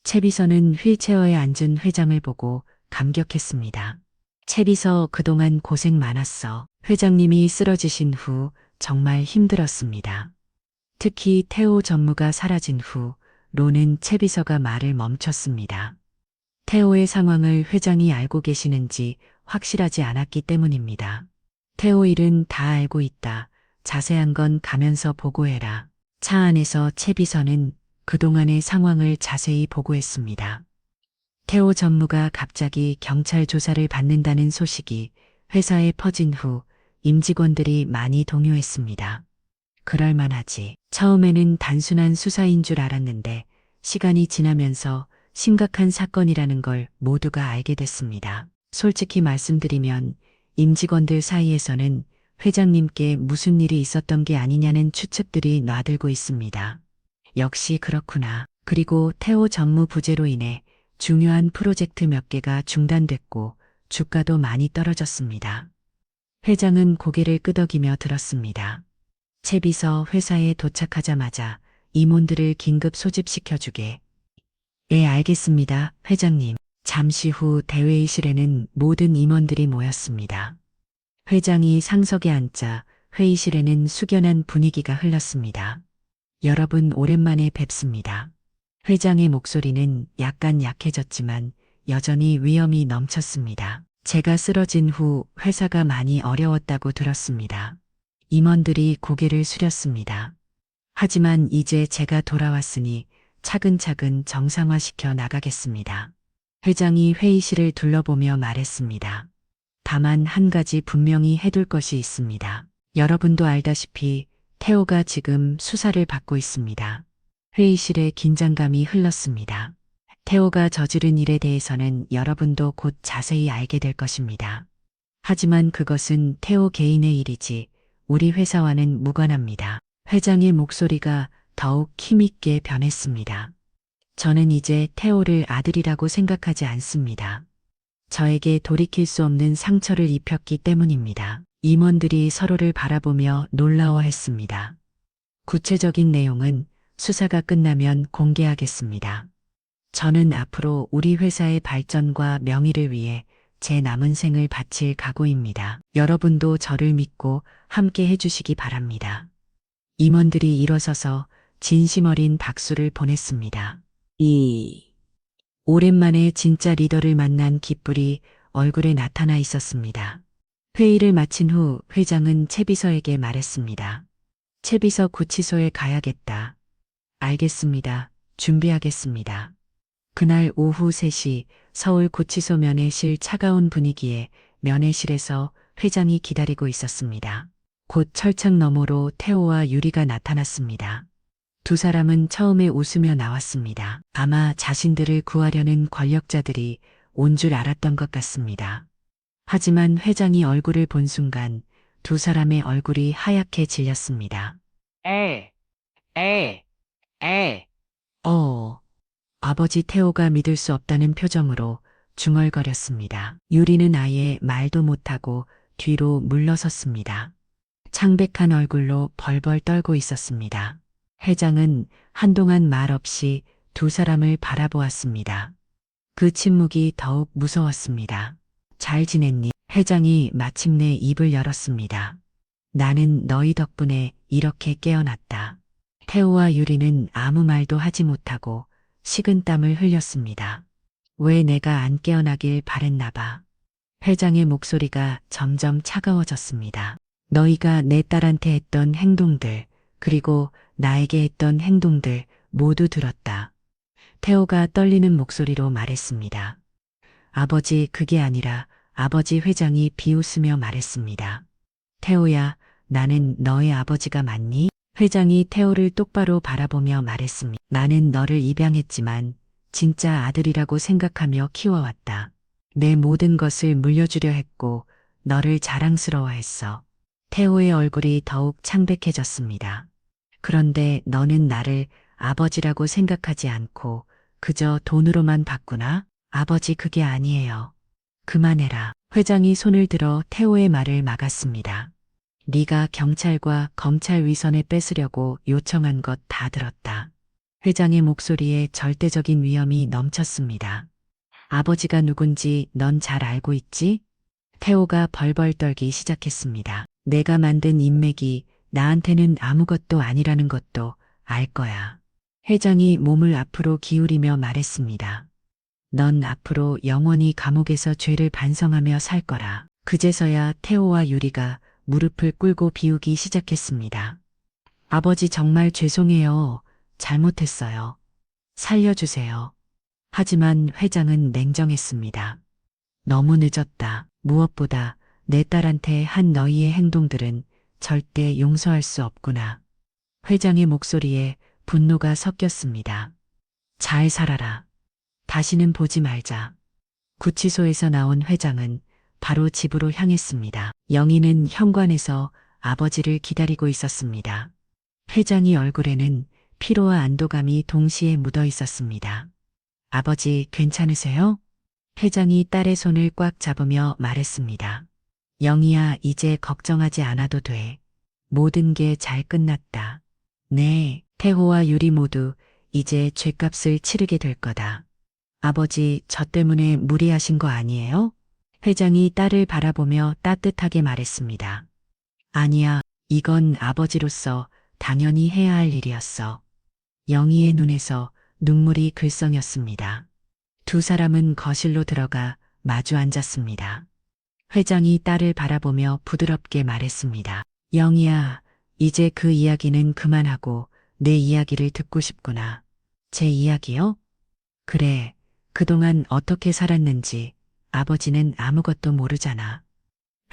채비서는 휠체어에 앉은 회장을 보고 감격했습니다. 채비서, 그동안 고생 많았어. 회장님이 쓰러지신 후 정말 힘들었습니다. 특히 태호 전무가 사라진 후 로는 채비서가 말을 멈췄습니다. 태호의 상황을 회장이 알고 계시는지 확실하지 않았기 때문입니다. 태호 일은 다 알고 있다. 자세한 건 가면서 보고해라. 차 안에서 채비서는 그동안의 상황을 자세히 보고했습니다. 태호 전무가 갑자기 경찰 조사를 받는다는 소식이 회사에 퍼진 후 임직원들이 많이 동요했습니다. 그럴만하지. 처음에는 단순한 수사인 줄 알았는데 시간이 지나면서 심각한 사건이라는 걸 모두가 알게 됐습니다. 솔직히 말씀드리면 임직원들 사이에서는 회장님께 무슨 일이 있었던 게 아니냐는 추측들이 나들고 있습니다. 역시 그렇구나. 그리고 태호 전무 부재로 인해 중요한 프로젝트 몇 개가 중단됐고 주가도 많이 떨어졌습니다. 회장은 고개를 끄덕이며 들었습니다. 채비서 회사에 도착하자마자 임원들을 긴급 소집시켜주게. 네, 알겠습니다, 회장님. 잠시 후 대회의실에는 모든 임원들이 모였습니다. 회장이 상석에 앉자 회의실에는 숙연한 분위기가 흘렀습니다. 여러분, 오랜만에 뵙습니다. 회장의 목소리는 약간 약해졌지만 여전히 위엄이 넘쳤습니다. 제가 쓰러진 후 회사가 많이 어려웠다고 들었습니다. 임원들이 고개를 숙였습니다. 하지만 이제 제가 돌아왔으니 차근차근 정상화시켜 나가겠습니다. 회장이 회의실을 둘러보며 말했습니다. 다만 한 가지 분명히 해둘 것이 있습니다. 여러분도 알다시피 태호가 지금 수사를 받고 있습니다. 회의실에 긴장감이 흘렀습니다. 태호가 저지른 일에 대해서는 여러분도 곧 자세히 알게 될 것입니다. 하지만 그것은 태호 개인의 일이지 우리 회사와는 무관합니다. 회장의 목소리가 더욱 힘있게 변했습니다. 저는 이제 태호를 아들이라고 생각하지 않습니다. 저에게 돌이킬 수 없는 상처를 입혔기 때문입니다. 임원들이 서로를 바라보며 놀라워했습니다. 구체적인 내용은 수사가 끝나면 공개하겠습니다. 저는 앞으로 우리 회사의 발전과 명의를 위해 제 남은 생을 바칠 각오입니다. 여러분도 저를 믿고 함께 해주시기 바랍니다. 임원들이 일어서서 진심 어린 박수를 보냈습니다. 오랜만에 진짜 리더를 만난 기쁨이 얼굴에 나타나 있었습니다. 회의를 마친 후 회장은 최 비서에게 말했습니다. 최 비서 구치소에 가야겠다. 알겠습니다. 준비하겠습니다. 그날 오후 3시 서울 구치소 면회실 차가운 분위기에 면회실에서 회장이 기다리고 있었습니다. 곧 철창 너머로 태호와 유리가 나타났습니다. 두 사람은 처음에 웃으며 나왔습니다. 아마 자신들을 구하려는 권력자들이 온 줄 알았던 것 같습니다. 하지만 회장이 얼굴을 본 순간 두 사람의 얼굴이 하얗게 질렸습니다. 아버지 태호가 믿을 수 없다는 표정으로 중얼거렸습니다. 유리는 아예 말도 못하고 뒤로 물러섰습니다. 창백한 얼굴로 벌벌 떨고 있었습니다. 회장은 한동안 말 없이 두 사람을 바라보았습니다. 그 침묵이 더욱 무서웠습니다. 잘 지냈니? 회장이 마침내 입을 열었습니다. 나는 너희 덕분에 이렇게 깨어났다. 태호와 유리는 아무 말도 하지 못하고 식은땀을 흘렸습니다. 왜 내가 안 깨어나길 바랬나 봐. 회장의 목소리가 점점 차가워졌습니다. 너희가 내 딸한테 했던 행동들, 그리고 나에게 했던 행동들 모두 들었다. 태호가 떨리는 목소리로 말했습니다. 아버지, 그게 아니라 아버지. 회장이 비웃으며 말했습니다. 태호야, 나는 너의 아버지가 맞니? 회장이 태호를 똑바로 바라보며 말했습니다. 나는 너를 입양했지만 진짜 아들이라고 생각하며 키워왔다. 내 모든 것을 물려주려 했고 너를 자랑스러워했어. 태호의 얼굴이 더욱 창백해졌습니다. 그런데 너는 나를 아버지라고 생각하지 않고 그저 돈으로만 봤구나? 아버지, 그게 아니에요. 그만해라. 회장이 손을 들어 태호의 말을 막았습니다. 네가 경찰과 검찰 위선에 뺏으려고 요청한 것 다 들었다. 회장의 목소리에 절대적인 위험이 넘쳤습니다. 아버지가 누군지 넌 잘 알고 있지? 태호가 벌벌 떨기 시작했습니다. 내가 만든 인맥이 나한테는 아무것도 아니라는 것도 알 거야. 회장이 몸을 앞으로 기울이며 말했습니다. 넌 앞으로 영원히 감옥에서 죄를 반성하며 살 거라. 그제서야 태호와 유리가 무릎을 꿇고 비우기 시작했습니다. 아버지, 정말 죄송해요. 잘못했어요. 살려주세요. 하지만 회장은 냉정했습니다. 너무 늦었다. 무엇보다 내 딸한테 한 너희의 행동들은 절대 용서할 수 없구나. 회장의 목소리에 분노가 섞였습니다. 잘 살아라. 다시는 보지 말자. 구치소에서 나온 회장은 바로 집으로 향했습니다. 영희는 현관에서 아버지를 기다리고 있었습니다. 회장이 얼굴에는 피로와 안도감이 동시에 묻어 있었습니다. 아버지, 괜찮으세요? 회장이 딸의 손을 꽉 잡으며 말했습니다. 영희야, 이제 걱정하지 않아도 돼. 모든 게 잘 끝났다. 네, 태호와 유리 모두 이제 죗값을 치르게 될 거다. 아버지, 저 때문에 무리하신 거 아니에요? 회장이 딸을 바라보며 따뜻하게 말했습니다. 아니야, 이건 아버지로서 당연히 해야 할 일이었어. 영희의 눈에서 눈물이 글썽였습니다. 두 사람은 거실로 들어가 마주 앉았습니다. 회장이 딸을 바라보며 부드럽게 말했습니다. 영희야, 이제 그 이야기는 그만하고 내 이야기를 듣고 싶구나. 제 이야기요? 그래, 그동안 어떻게 살았는지 아버지는 아무것도 모르잖아.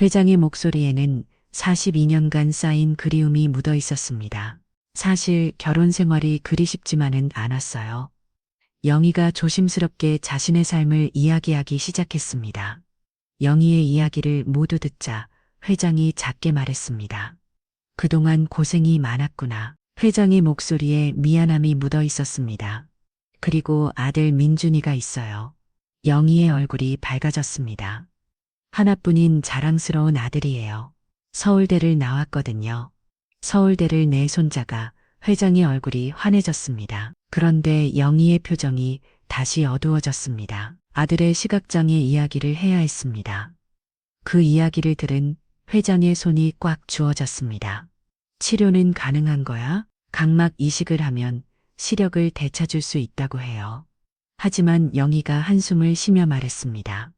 회장의 목소리에는 42년간 쌓인 그리움이 묻어 있었습니다. 사실 결혼 생활이 그리 쉽지만은 않았어요. 영희가 조심스럽게 자신의 삶을 이야기하기 시작했습니다. 영희의 이야기를 모두 듣자 회장이 작게 말했습니다. 그동안 고생이 많았구나. 회장의 목소리에 미안함이 묻어 있었습니다. 그리고 아들 민준이가 있어요. 영희의 얼굴이 밝아졌습니다. 하나뿐인 자랑스러운 아들이에요. 서울대를 나왔거든요. 서울대를 내 손자가. 회장의 얼굴이 환해졌습니다. 그런데 영희의 표정이 다시 어두워졌습니다. 아들의 시각장애 이야기를 해야 했습니다. 그 이야기를 들은 회장의 손이 꽉 쥐어졌습니다. 치료는 가능한 거야? 각막 이식을 하면 시력을 되찾을 수 있다고 해요. 하지만 영희가 한숨을 쉬며 말했습니다.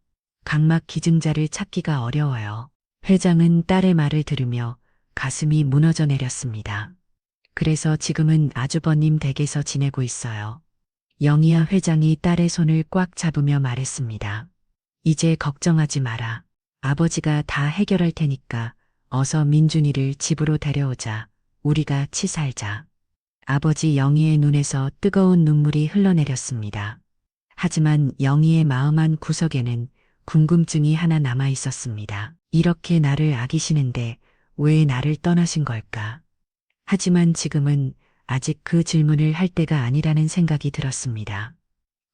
각막 기증자를 찾기가 어려워요. 회장은 딸의 말을 들으며 가슴이 무너져 내렸습니다. 그래서 지금은 아주버님 댁에서 지내고 있어요. 영희야, 회장이 딸의 손을 꽉 잡으며 말했습니다. 이제 걱정하지 마라. 아버지가 다 해결할 테니까 어서 민준이를 집으로 데려오자. 우리가 같이 살자. 아버지 영희의 눈에서 뜨거운 눈물이 흘러내렸습니다. 하지만 영희의 마음 한 구석에는 궁금증이 하나 남아 있었습니다. 이렇게 나를 아끼시는데 왜 나를 떠나신 걸까? 하지만 지금은 아직 그 질문을 할 때가 아니라는 생각이 들었습니다.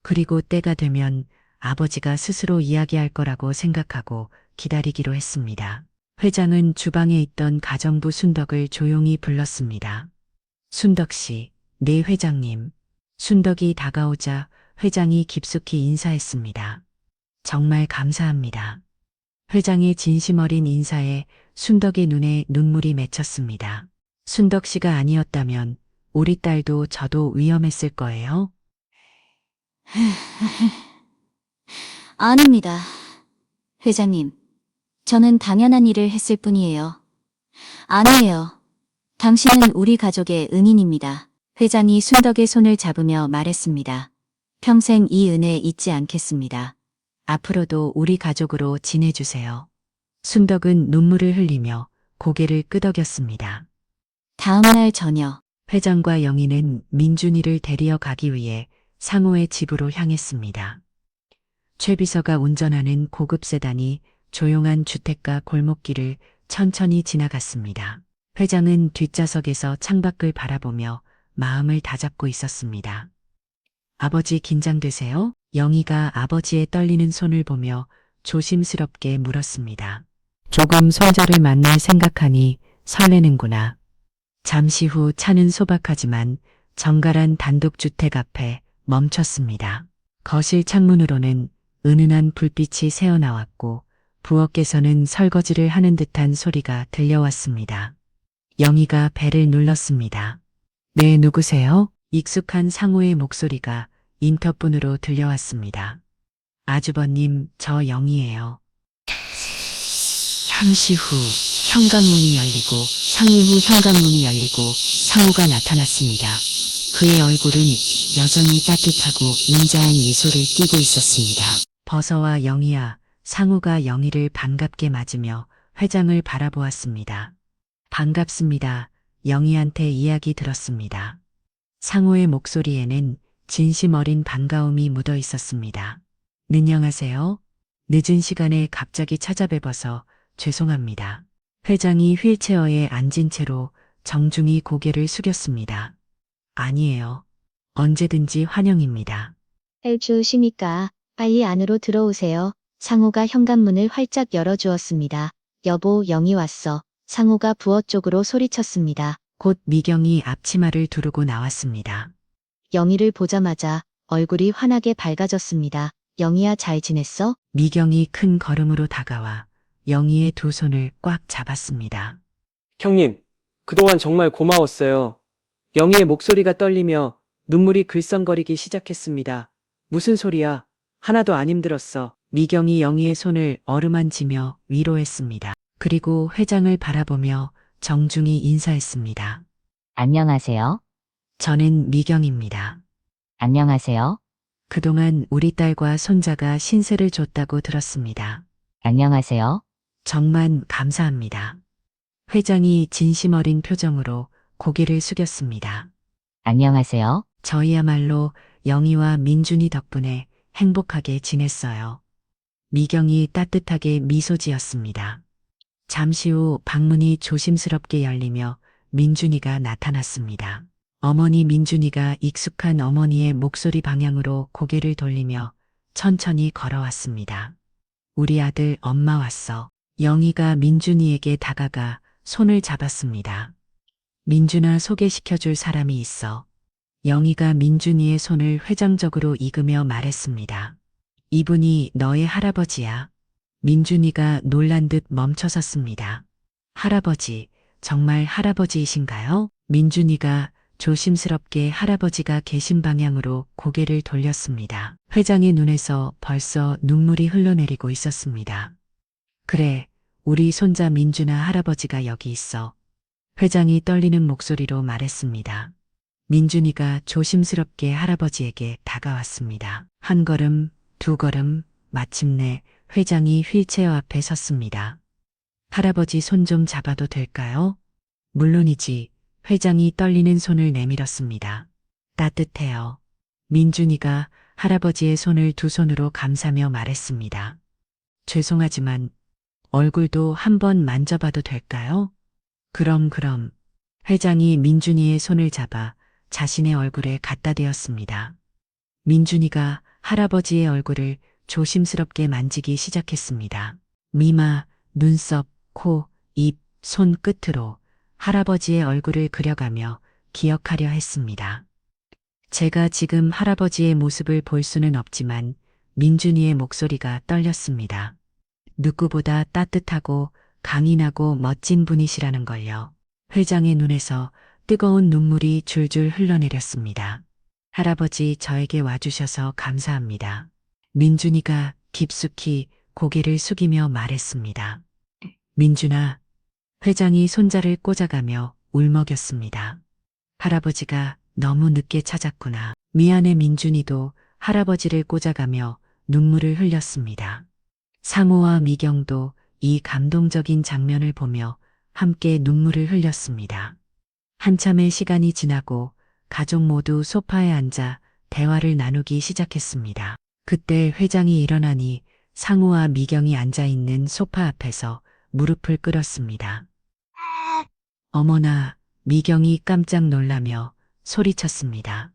그리고 때가 되면 아버지가 스스로 이야기할 거라고 생각하고 기다리기로 했습니다. 회장은 주방에 있던 가정부 순덕을 조용히 불렀습니다. 순덕 씨, 네 회장님. 순덕이 다가오자 회장이 깊숙이 인사했습니다. 정말 감사합니다. 회장의 진심 어린 인사에 순덕의 눈에 눈물이 맺혔습니다. 순덕 씨가 아니었다면 우리 딸도 저도 위험했을 거예요. 아닙니다. 회장님, 저는 당연한 일을 했을 뿐이에요. 아니에요. 당신은 우리 가족의 은인입니다. 회장이 순덕의 손을 잡으며 말했습니다. 평생 이 은혜 잊지 않겠습니다. 앞으로도 우리 가족으로 지내주세요. 순덕은 눈물을 흘리며 고개를 끄덕였습니다. 다음 날 저녁, 회장과 영희는 민준이를 데리러 가기 위해 상호의 집으로 향했습니다. 최 비서가 운전하는 고급 세단이 조용한 주택가 골목길을 천천히 지나갔습니다. 회장은 뒷좌석에서 창밖을 바라보며 마음을 다잡고 있었습니다. 아버지 긴장되세요? 영희가 아버지의 떨리는 손을 보며 조심스럽게 물었습니다. 조금 손자를 만날 생각하니 설레는구나. 잠시 후 차는 소박하지만 정갈한 단독주택 앞에 멈췄습니다. 거실 창문으로는 은은한 불빛이 새어나왔고 부엌에서는 설거지를 하는 듯한 소리가 들려왔습니다. 영희가 벨을 눌렀습니다. 네, 누구세요? 익숙한 상호의 목소리가 인터폰으로 들려왔습니다. 아주버님, 저 영희예요. 잠시 후 현관문이 열리고 상의 후 현관문이 열리고 상호가 나타났습니다. 그의 얼굴은 여전히 따뜻하고 인자한 미소를 띠고 있었습니다. 버서와 영희야, 상호가 영희를 반갑게 맞으며 회장을 바라보았습니다. 반갑습니다. 영희한테 이야기 들었습니다. 상호의 목소리에는 진심 어린 반가움이 묻어 있었습니다. 안녕하세요. 늦은 시간에 갑자기 찾아뵈어서 죄송합니다. 회장이 휠체어에 앉은 채로 정중히 고개를 숙였습니다. 아니에요. 언제든지 환영입니다. 해주십니까? 빨리 안으로 들어오세요. 상호가 현관문을 활짝 열어주었습니다. 여보, 영희 왔어. 상호가 부엌 쪽으로 소리쳤습니다. 곧 미경이 앞치마를 두르고 나왔습니다. 영희를 보자마자 얼굴이 환하게 밝아졌습니다. 영희야, 잘 지냈어? 미경이 큰 걸음으로 다가와 영희의 두 손을 꽉 잡았습니다. 형님, 그동안 정말 고마웠어요. 영희의 목소리가 떨리며 눈물이 글썽거리기 시작했습니다. 무슨 소리야? 하나도 안 힘들었어. 미경이 영희의 손을 어루만지며 위로했습니다. 그리고 회장을 바라보며 정중히 인사했습니다. 안녕하세요. 저는 미경입니다. 안녕하세요. 그동안 우리 딸과 손자가 신세를 졌다고 들었습니다. 안녕하세요. 정말 감사합니다. 회장이 진심 어린 표정으로 고개를 숙였습니다. 안녕하세요. 저희야말로 영희와 민준이 덕분에 행복하게 지냈어요. 미경이 따뜻하게 미소 지었습니다. 잠시 후 방문이 조심스럽게 열리며 민준이가 나타났습니다. 어머니 민준이가 익숙한 어머니의 목소리 방향으로 고개를 돌리며 천천히 걸어왔습니다. 우리 아들 엄마 왔어. 영희가 민준이에게 다가가 손을 잡았습니다. 민준아, 소개시켜줄 사람이 있어. 영희가 민준이의 손을 회장적으로 익으며 말했습니다. 이분이 너의 할아버지야. 민준이가 놀란 듯 멈춰섰습니다. 할아버지, 정말 할아버지이신가요? 민준이가 조심스럽게 할아버지가 계신 방향으로 고개를 돌렸습니다. 회장의 눈에서 벌써 눈물이 흘러내리고 있었습니다. 그래, 우리 손자 민준아, 할아버지가 여기 있어. 회장이 떨리는 목소리로 말했습니다. 민준이가 조심스럽게 할아버지에게 다가왔습니다. 한 걸음, 두 걸음, 마침내 회장이 휠체어 앞에 섰습니다. 할아버지 손 좀 잡아도 될까요? 물론이지. 회장이 떨리는 손을 내밀었습니다. 따뜻해요. 민준이가 할아버지의 손을 두 손으로 감싸며 말했습니다. 죄송하지만 얼굴도 한번 만져봐도 될까요? 그럼. 회장이 민준이의 손을 잡아 자신의 얼굴에 갖다 대었습니다. 민준이가 할아버지의 얼굴을 조심스럽게 만지기 시작했습니다. 미마, 눈썹, 코, 입, 손 끝으로 할아버지의 얼굴을 그려가며 기억하려 했습니다. 제가 지금 할아버지의 모습을 볼 수는 없지만 민준이의 목소리가 떨렸습니다. 누구보다 따뜻하고 강인하고 멋진 분이시라는 걸요. 회장의 눈에서 뜨거운 눈물이 줄줄 흘러내렸습니다. 할아버지, 저에게 와주셔서 감사합니다. 민준이가 깊숙이 고개를 숙이며 말했습니다. 민준아, 회장이 손자를 꽂아가며 울먹였습니다. 할아버지가 너무 늦게 찾았구나. 미안해. 민준이도 할아버지를 꽂아가며 눈물을 흘렸습니다. 상호와 미경도 이 감동적인 장면을 보며 함께 눈물을 흘렸습니다. 한참의 시간이 지나고 가족 모두 소파에 앉아 대화를 나누기 시작했습니다. 그때 회장이 일어나니 상우와 미경이 앉아있는 소파 앞에서 무릎을 꿇었습니다. 어머나, 미경이 깜짝 놀라며 소리쳤습니다.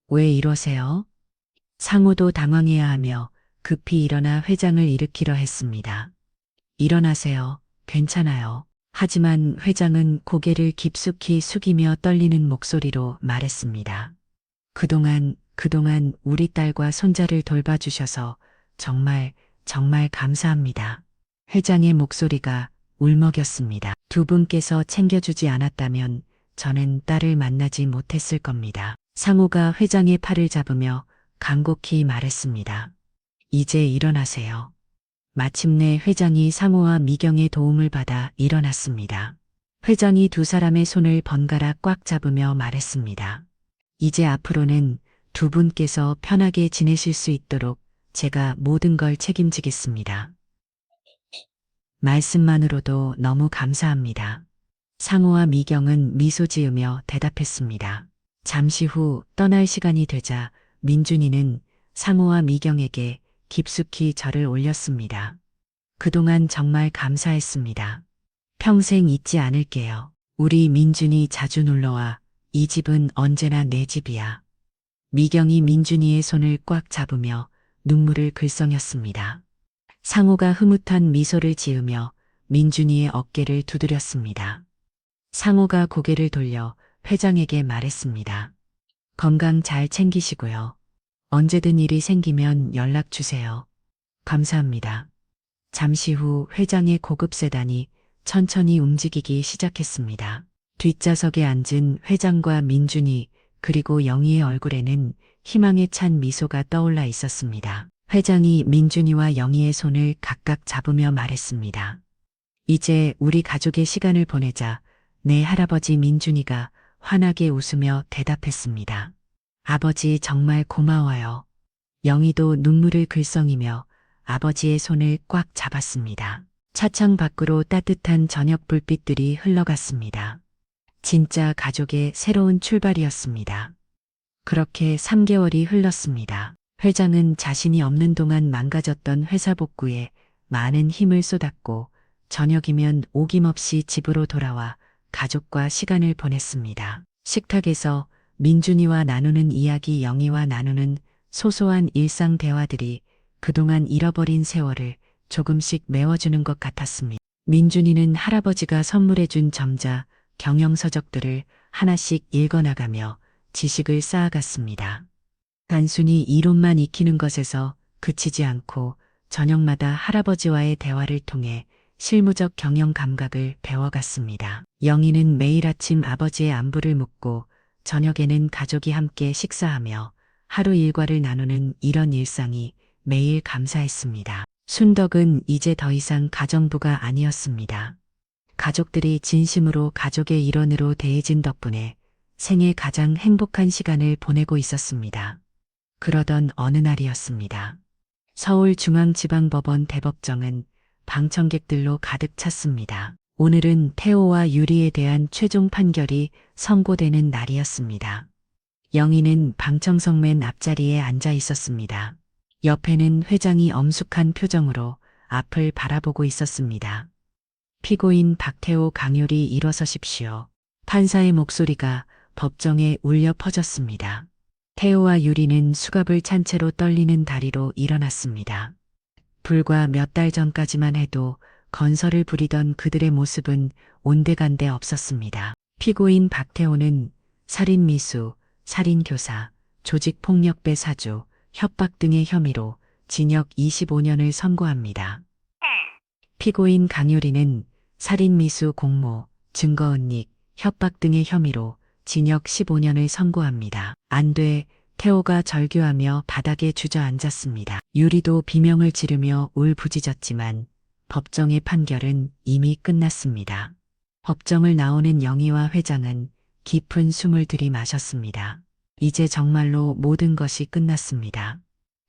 왜 이러세요? 상우도 당황해야 하며 급히 일어나 회장을 일으키려 했습니다. 일어나세요. 괜찮아요. 하지만 회장은 고개를 깊숙이 숙이며 떨리는 목소리로 말했습니다. 그동안 우리 딸과 손자를 돌봐주셔서 정말 감사합니다. 회장의 목소리가 울먹였습니다. 두 분께서 챙겨주지 않았다면 저는 딸을 만나지 못했을 겁니다. 상우가 회장의 팔을 잡으며 간곡히 말했습니다. 이제 일어나세요. 마침내 회장이 상우와 미경의 도움을 받아 일어났습니다. 회장이 두 사람의 손을 번갈아 꽉 잡으며 말했습니다. 이제 앞으로는 두 분께서 편하게 지내실 수 있도록 제가 모든 걸 책임지겠습니다. 말씀만으로도 너무 감사합니다. 상우와 미경은 미소 지으며 대답했습니다. 잠시 후 떠날 시간이 되자 민준이는 상우와 미경에게 깊숙이 절을 올렸습니다. 그동안 정말 감사했습니다. 평생 잊지 않을게요. 우리 민준이 자주 놀러와. 이 집은 언제나 내 집이야. 미경이 민준이의 손을 꽉 잡으며 눈물을 글썽였습니다. 상우가 흐뭇한 미소를 지으며 민준이의 어깨를 두드렸습니다. 상우가 고개를 돌려 회장에게 말했습니다. 건강 잘 챙기시고요. 언제든 일이 생기면 연락 주세요. 감사합니다. 잠시 후 회장의 고급 세단이 천천히 움직이기 시작했습니다. 뒷좌석에 앉은 회장과 민준이 그리고 영희의 얼굴에는 희망에 찬 미소가 떠올라 있었습니다. 회장이 민준이와 영희의 손을 각각 잡으며 말했습니다. 이제 우리 가족의 시간을 보내자. 내 할아버지 민준이가 환하게 웃으며 대답했습니다. 아버지 정말 고마워요. 영희도 눈물을 글썽이며 아버지의 손을 꽉 잡았습니다. 차창 밖으로 따뜻한 저녁 불빛들이 흘러갔습니다. 진짜 가족의 새로운 출발이었습니다. 그렇게 3개월이 흘렀습니다. 회장은 자신이 없는 동안 망가졌던 회사 복구에 많은 힘을 쏟았고 저녁이면 오김없이 집으로 돌아와 가족과 시간을 보냈습니다. 식탁에서 민준이와 나누는 이야기, 영희와 나누는 소소한 일상 대화들이 그동안 잃어버린 세월을 조금씩 메워주는 것 같았습니다. 민준이는 할아버지가 선물해준 점자, 경영서적들을 하나씩 읽어나가며 지식을 쌓아갔습니다. 단순히 이론만 익히는 것에서 그치지 않고 저녁마다 할아버지와의 대화를 통해 실무적 경영 감각을 배워갔습니다. 영희는 매일 아침 아버지의 안부를 묻고 저녁에는 가족이 함께 식사하며 하루 일과를 나누는 이런 일상이 매일 감사했습니다. 순덕은 이제 더 이상 가정부가 아니었습니다. 가족들이 진심으로 가족의 일원으로 대해진 덕분에 생애 가장 행복한 시간을 보내고 있었습니다. 그러던 어느 날이었습니다. 서울중앙지방법원 대법정은 방청객들로 가득 찼습니다. 오늘은 태호와 유리에 대한 최종 판결이 선고되는 날이었습니다. 영희는 방청석 맨 앞자리에 앉아 있었습니다. 옆에는 회장이 엄숙한 표정으로 앞을 바라보고 있었습니다. 피고인 박태호, 강요리 일어서십시오. 판사의 목소리가 법정에 울려 퍼졌습니다. 태호와 유리는 수갑을 찬 채로 떨리는 다리로 일어났습니다. 불과 몇 달 전까지만 해도 건설을 부리던 그들의 모습은 온데간데 없었습니다. 피고인 박태호는 살인미수, 살인교사, 조직폭력배 사주, 협박 등의 혐의로 징역 25년을 선고합니다. 피고인 강유리는 살인미수 공모, 증거은닉, 협박 등의 혐의로 징역 15년을 선고합니다. 안 돼, 태호가 절규하며 바닥에 주저앉았습니다. 유리도 비명을 지르며 울부짖었지만 법정의 판결은 이미 끝났습니다. 법정을 나오는 영희와 회장은 깊은 숨을 들이마셨습니다. 이제 정말로 모든 것이 끝났습니다.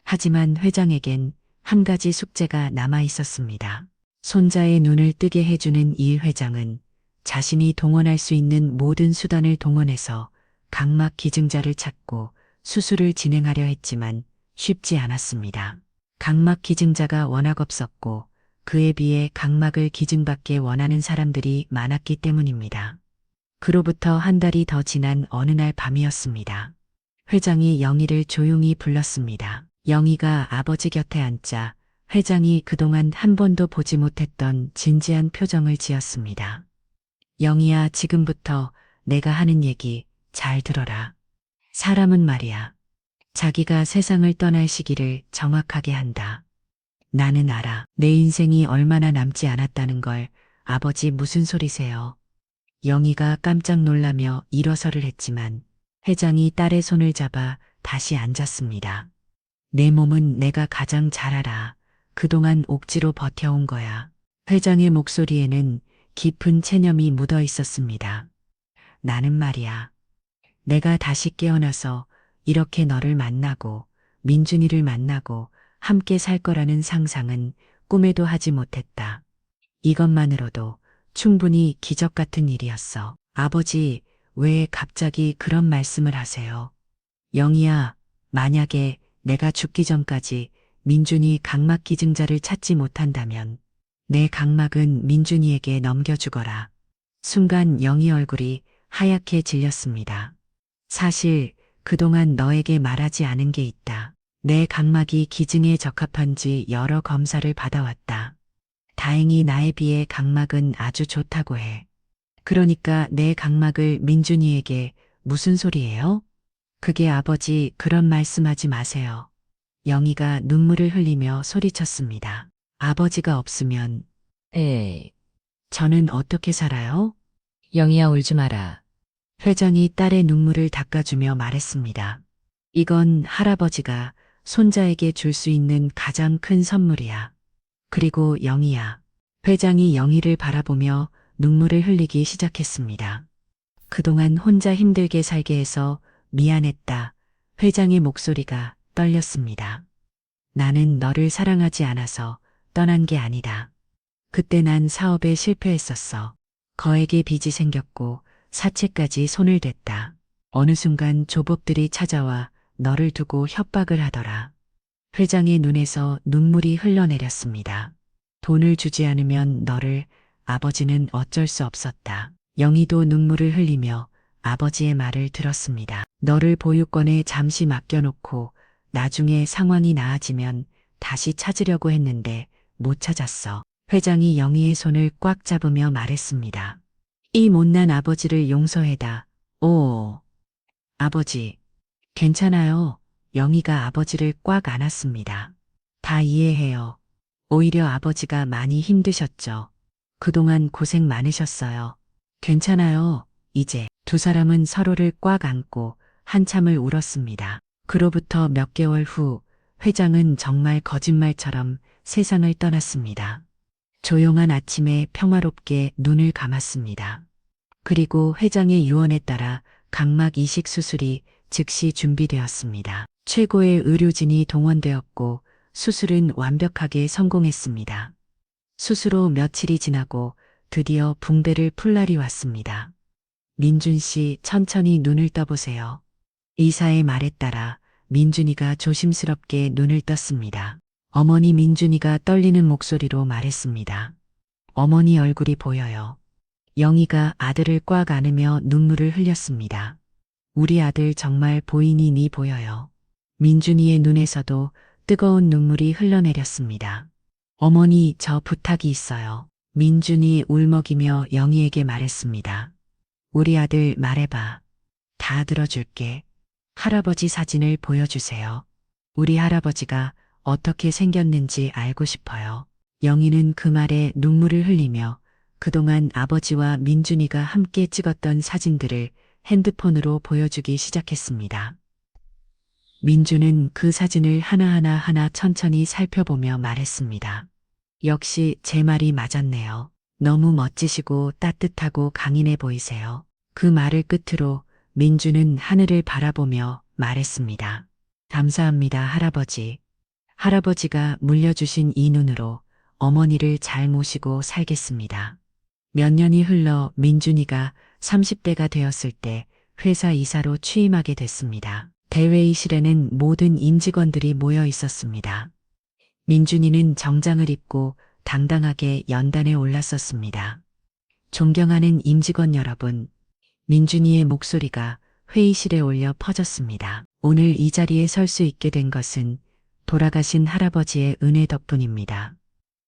하지만 회장에겐 한 가지 숙제가 남아 있었습니다. 손자의 눈을 뜨게 해주는 이 회장은 자신이 동원할 수 있는 모든 수단을 동원해서 각막 기증자를 찾고 수술을 진행하려 했지만 쉽지 않았습니다. 각막 기증자가 워낙 없었고 그에 비해 각막을 기증받게 원하는 사람들이 많았기 때문입니다. 그로부터 한 달이 더 지난 어느 날 밤이었습니다. 회장이 영희를 조용히 불렀습니다. 영희가 아버지 곁에 앉자 회장이 그동안 한 번도 보지 못했던 진지한 표정을 지었습니다. 영희야, 지금부터 내가 하는 얘기 잘 들어라. 사람은 말이야, 자기가 세상을 떠날 시기를 정확하게 한다. 나는 알아. 내 인생이 얼마나 남지 않았다는 걸. 아버지, 무슨 소리세요? 영희가 깜짝 놀라며 일어서를 했지만 회장이 딸의 손을 잡아 다시 앉았습니다. 내 몸은 내가 가장 잘 알아. 그동안 억지로 버텨온 거야. 회장의 목소리에는 깊은 체념이 묻어 있었습니다. 나는 말이야, 내가 다시 깨어나서 이렇게 너를 만나고 민준이를 만나고 함께 살 거라는 상상은 꿈에도 하지 못했다. 이것만으로도 충분히 기적 같은 일이었어. 아버지, 왜 갑자기 그런 말씀을 하세요? 영희야, 만약에 내가 죽기 전까지 민준이 각막 기증자를 찾지 못한다면 내 각막은 민준이에게 넘겨주거라. 순간 영희 얼굴이 하얗게 질렸습니다. 사실 그동안 너에게 말하지 않은 게 있다. 내 각막이 기증에 적합한지 여러 검사를 받아왔다. 다행히 나에 비해 각막은 아주 좋다고 해. 그러니까 내 각막을 민준이에게. 무슨 소리예요? 그게 아버지, 그런 말씀하지 마세요. 영희가 눈물을 흘리며 소리쳤습니다. 아버지가 없으면 저는 어떻게 살아요? 영희야, 울지 마라. 회장이 딸의 눈물을 닦아주며 말했습니다. 이건 할아버지가 손자에게 줄 수 있는 가장 큰 선물이야. 그리고 영희야. 회장이 영희를 바라보며 눈물을 흘리기 시작했습니다. 그동안 혼자 힘들게 살게 해서 미안했다. 회장의 목소리가 떨렸습니다. 나는 너를 사랑하지 않아서 떠난 게 아니다. 그때 난 사업에 실패했었어. 거액의 빚이 생겼고 사채까지 손을 댔다. 어느 순간 조법들이 찾아와 너를 두고 협박을 하더라. 회장의 눈에서 눈물이 흘러내렸습니다. 돈을 주지 않으면 너를, 아버지는 어쩔 수 없었다. 영희도 눈물을 흘리며 아버지의 말을 들었습니다. 너를 보육원에 잠시 맡겨놓고 나중에 상황이 나아지면 다시 찾으려고 했는데 못 찾았어. 회장이 영희의 손을 꽉 잡으며 말했습니다. 이 못난 아버지를 용서해다. 오, 아버지. 괜찮아요. 영희가 아버지를 꽉 안았습니다. 다 이해해요. 오히려 아버지가 많이 힘드셨죠. 그동안 고생 많으셨어요. 괜찮아요. 이제 두 사람은 서로를 꽉 안고 한참을 울었습니다. 그로부터 몇 개월 후 회장은 정말 거짓말처럼 세상을 떠났습니다. 조용한 아침에 평화롭게 눈을 감았습니다. 그리고 회장의 유언에 따라 각막 이식 수술이 즉시 준비되었습니다. 최고의 의료진이 동원되었고 수술은 완벽하게 성공했습니다. 수술 후 며칠이 지나고 드디어 붕대를 풀 날이 왔습니다. 민준 씨, 천천히 눈을 떠보세요. 의사의 말에 따라 민준이가 조심스럽게 눈을 떴습니다. 어머니 민준이가 떨리는 목소리로 말했습니다. 어머니 얼굴이 보여요. 영희가 아들을 꽉 안으며 눈물을 흘렸습니다. 우리 아들 정말 보이니 보여요. 민준이의 눈에서도 뜨거운 눈물이 흘러내렸습니다. 어머니, 저 부탁이 있어요. 민준이 울먹이며 영희에게 말했습니다. 우리 아들 말해봐. 다 들어줄게. 할아버지 사진을 보여주세요. 우리 할아버지가 어떻게 생겼는지 알고 싶어요. 영희는 그 말에 눈물을 흘리며 그동안 아버지와 민준이가 함께 찍었던 사진들을 핸드폰으로 보여주기 시작했습니다. 민준은 그 사진을 하나 천천히 살펴보며 말했습니다. 역시 제 말이 맞았네요. 너무 멋지시고 따뜻하고 강인해 보이세요. 그 말을 끝으로 민준은 하늘을 바라보며 말했습니다. 감사합니다, 할아버지. 할아버지가 물려주신 이 눈으로 어머니를 잘 모시고 살겠습니다. 몇 년이 흘러 민준이가 30대가 되었을 때 회사 이사로 취임하게 됐습니다. 대회의실에는 모든 임직원들이 모여 있었습니다. 민준이는 정장을 입고 당당하게 연단에 올랐었습니다. 존경하는 임직원 여러분, 민준이의 목소리가 회의실에 올려 퍼졌습니다. 오늘 이 자리에 설 수 있게 된 것은 돌아가신 할아버지의 은혜 덕분입니다.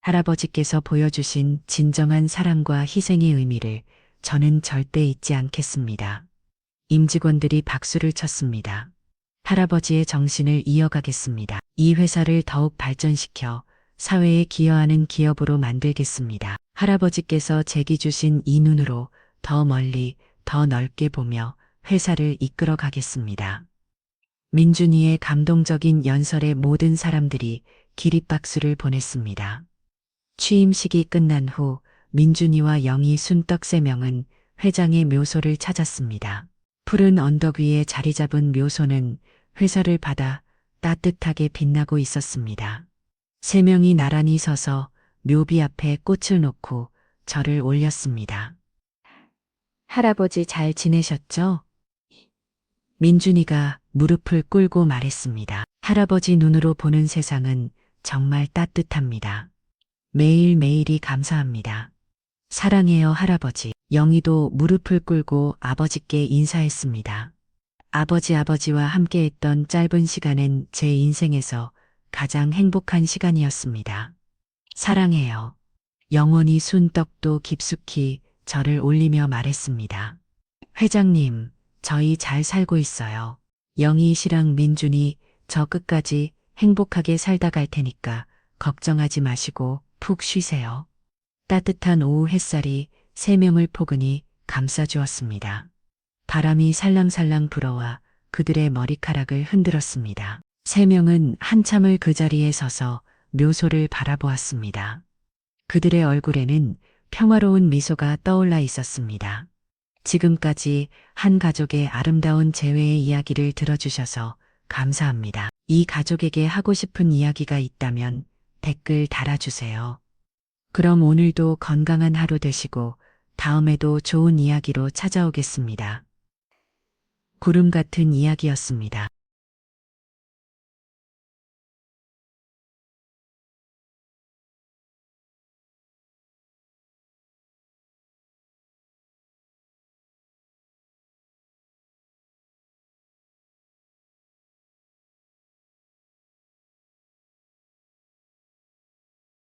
할아버지께서 보여주신 진정한 사랑과 희생의 의미를 저는 절대 잊지 않겠습니다. 임직원들이 박수를 쳤습니다. 할아버지의 정신을 이어가겠습니다. 이 회사를 더욱 발전시켜 사회에 기여하는 기업으로 만들겠습니다. 할아버지께서 제기 주신 이 눈으로 더 멀리, 더 넓게 보며 회사를 이끌어 가겠습니다. 민준이의 감동적인 연설에 모든 사람들이 기립박수를 보냈습니다. 취임식이 끝난 후 민준이와 영희, 순떡 세 명은 회장의 묘소를 찾았습니다. 푸른 언덕 위에 자리 잡은 묘소는 회사를 받아 따뜻하게 빛나고 있었습니다. 세 명이 나란히 서서 묘비 앞에 꽃을 놓고 절을 올렸습니다. 할아버지 잘 지내셨죠? 민준이가 무릎을 꿇고 말했습니다. 할아버지 눈으로 보는 세상은 정말 따뜻합니다. 매일매일이 감사합니다. 사랑해요, 할아버지. 영희도 무릎을 꿇고 아버지께 인사했습니다. 아버지와 함께했던 짧은 시간은 제 인생에서 가장 행복한 시간이었습니다. 사랑해요. 영원히 순떡도 깊숙이 절을 올리며 말했습니다. 회장님, 저희 잘 살고 있어요. 영희 씨랑 민준이 저 끝까지 행복하게 살다 갈 테니까 걱정하지 마시고 푹 쉬세요. 따뜻한 오후 햇살이 세 명을 포근히 감싸주었습니다. 바람이 살랑살랑 불어와 그들의 머리카락을 흔들었습니다. 세 명은 한참을 그 자리에 서서 묘소를 바라보았습니다. 그들의 얼굴에는 평화로운 미소가 떠올라 있었습니다. 지금까지 한 가족의 아름다운 재회의 이야기를 들어주셔서 감사합니다. 이 가족에게 하고 싶은 이야기가 있다면 댓글 달아주세요. 그럼 오늘도 건강한 하루 되시고 다음에도 좋은 이야기로 찾아오겠습니다. 구름 같은 이야기였습니다.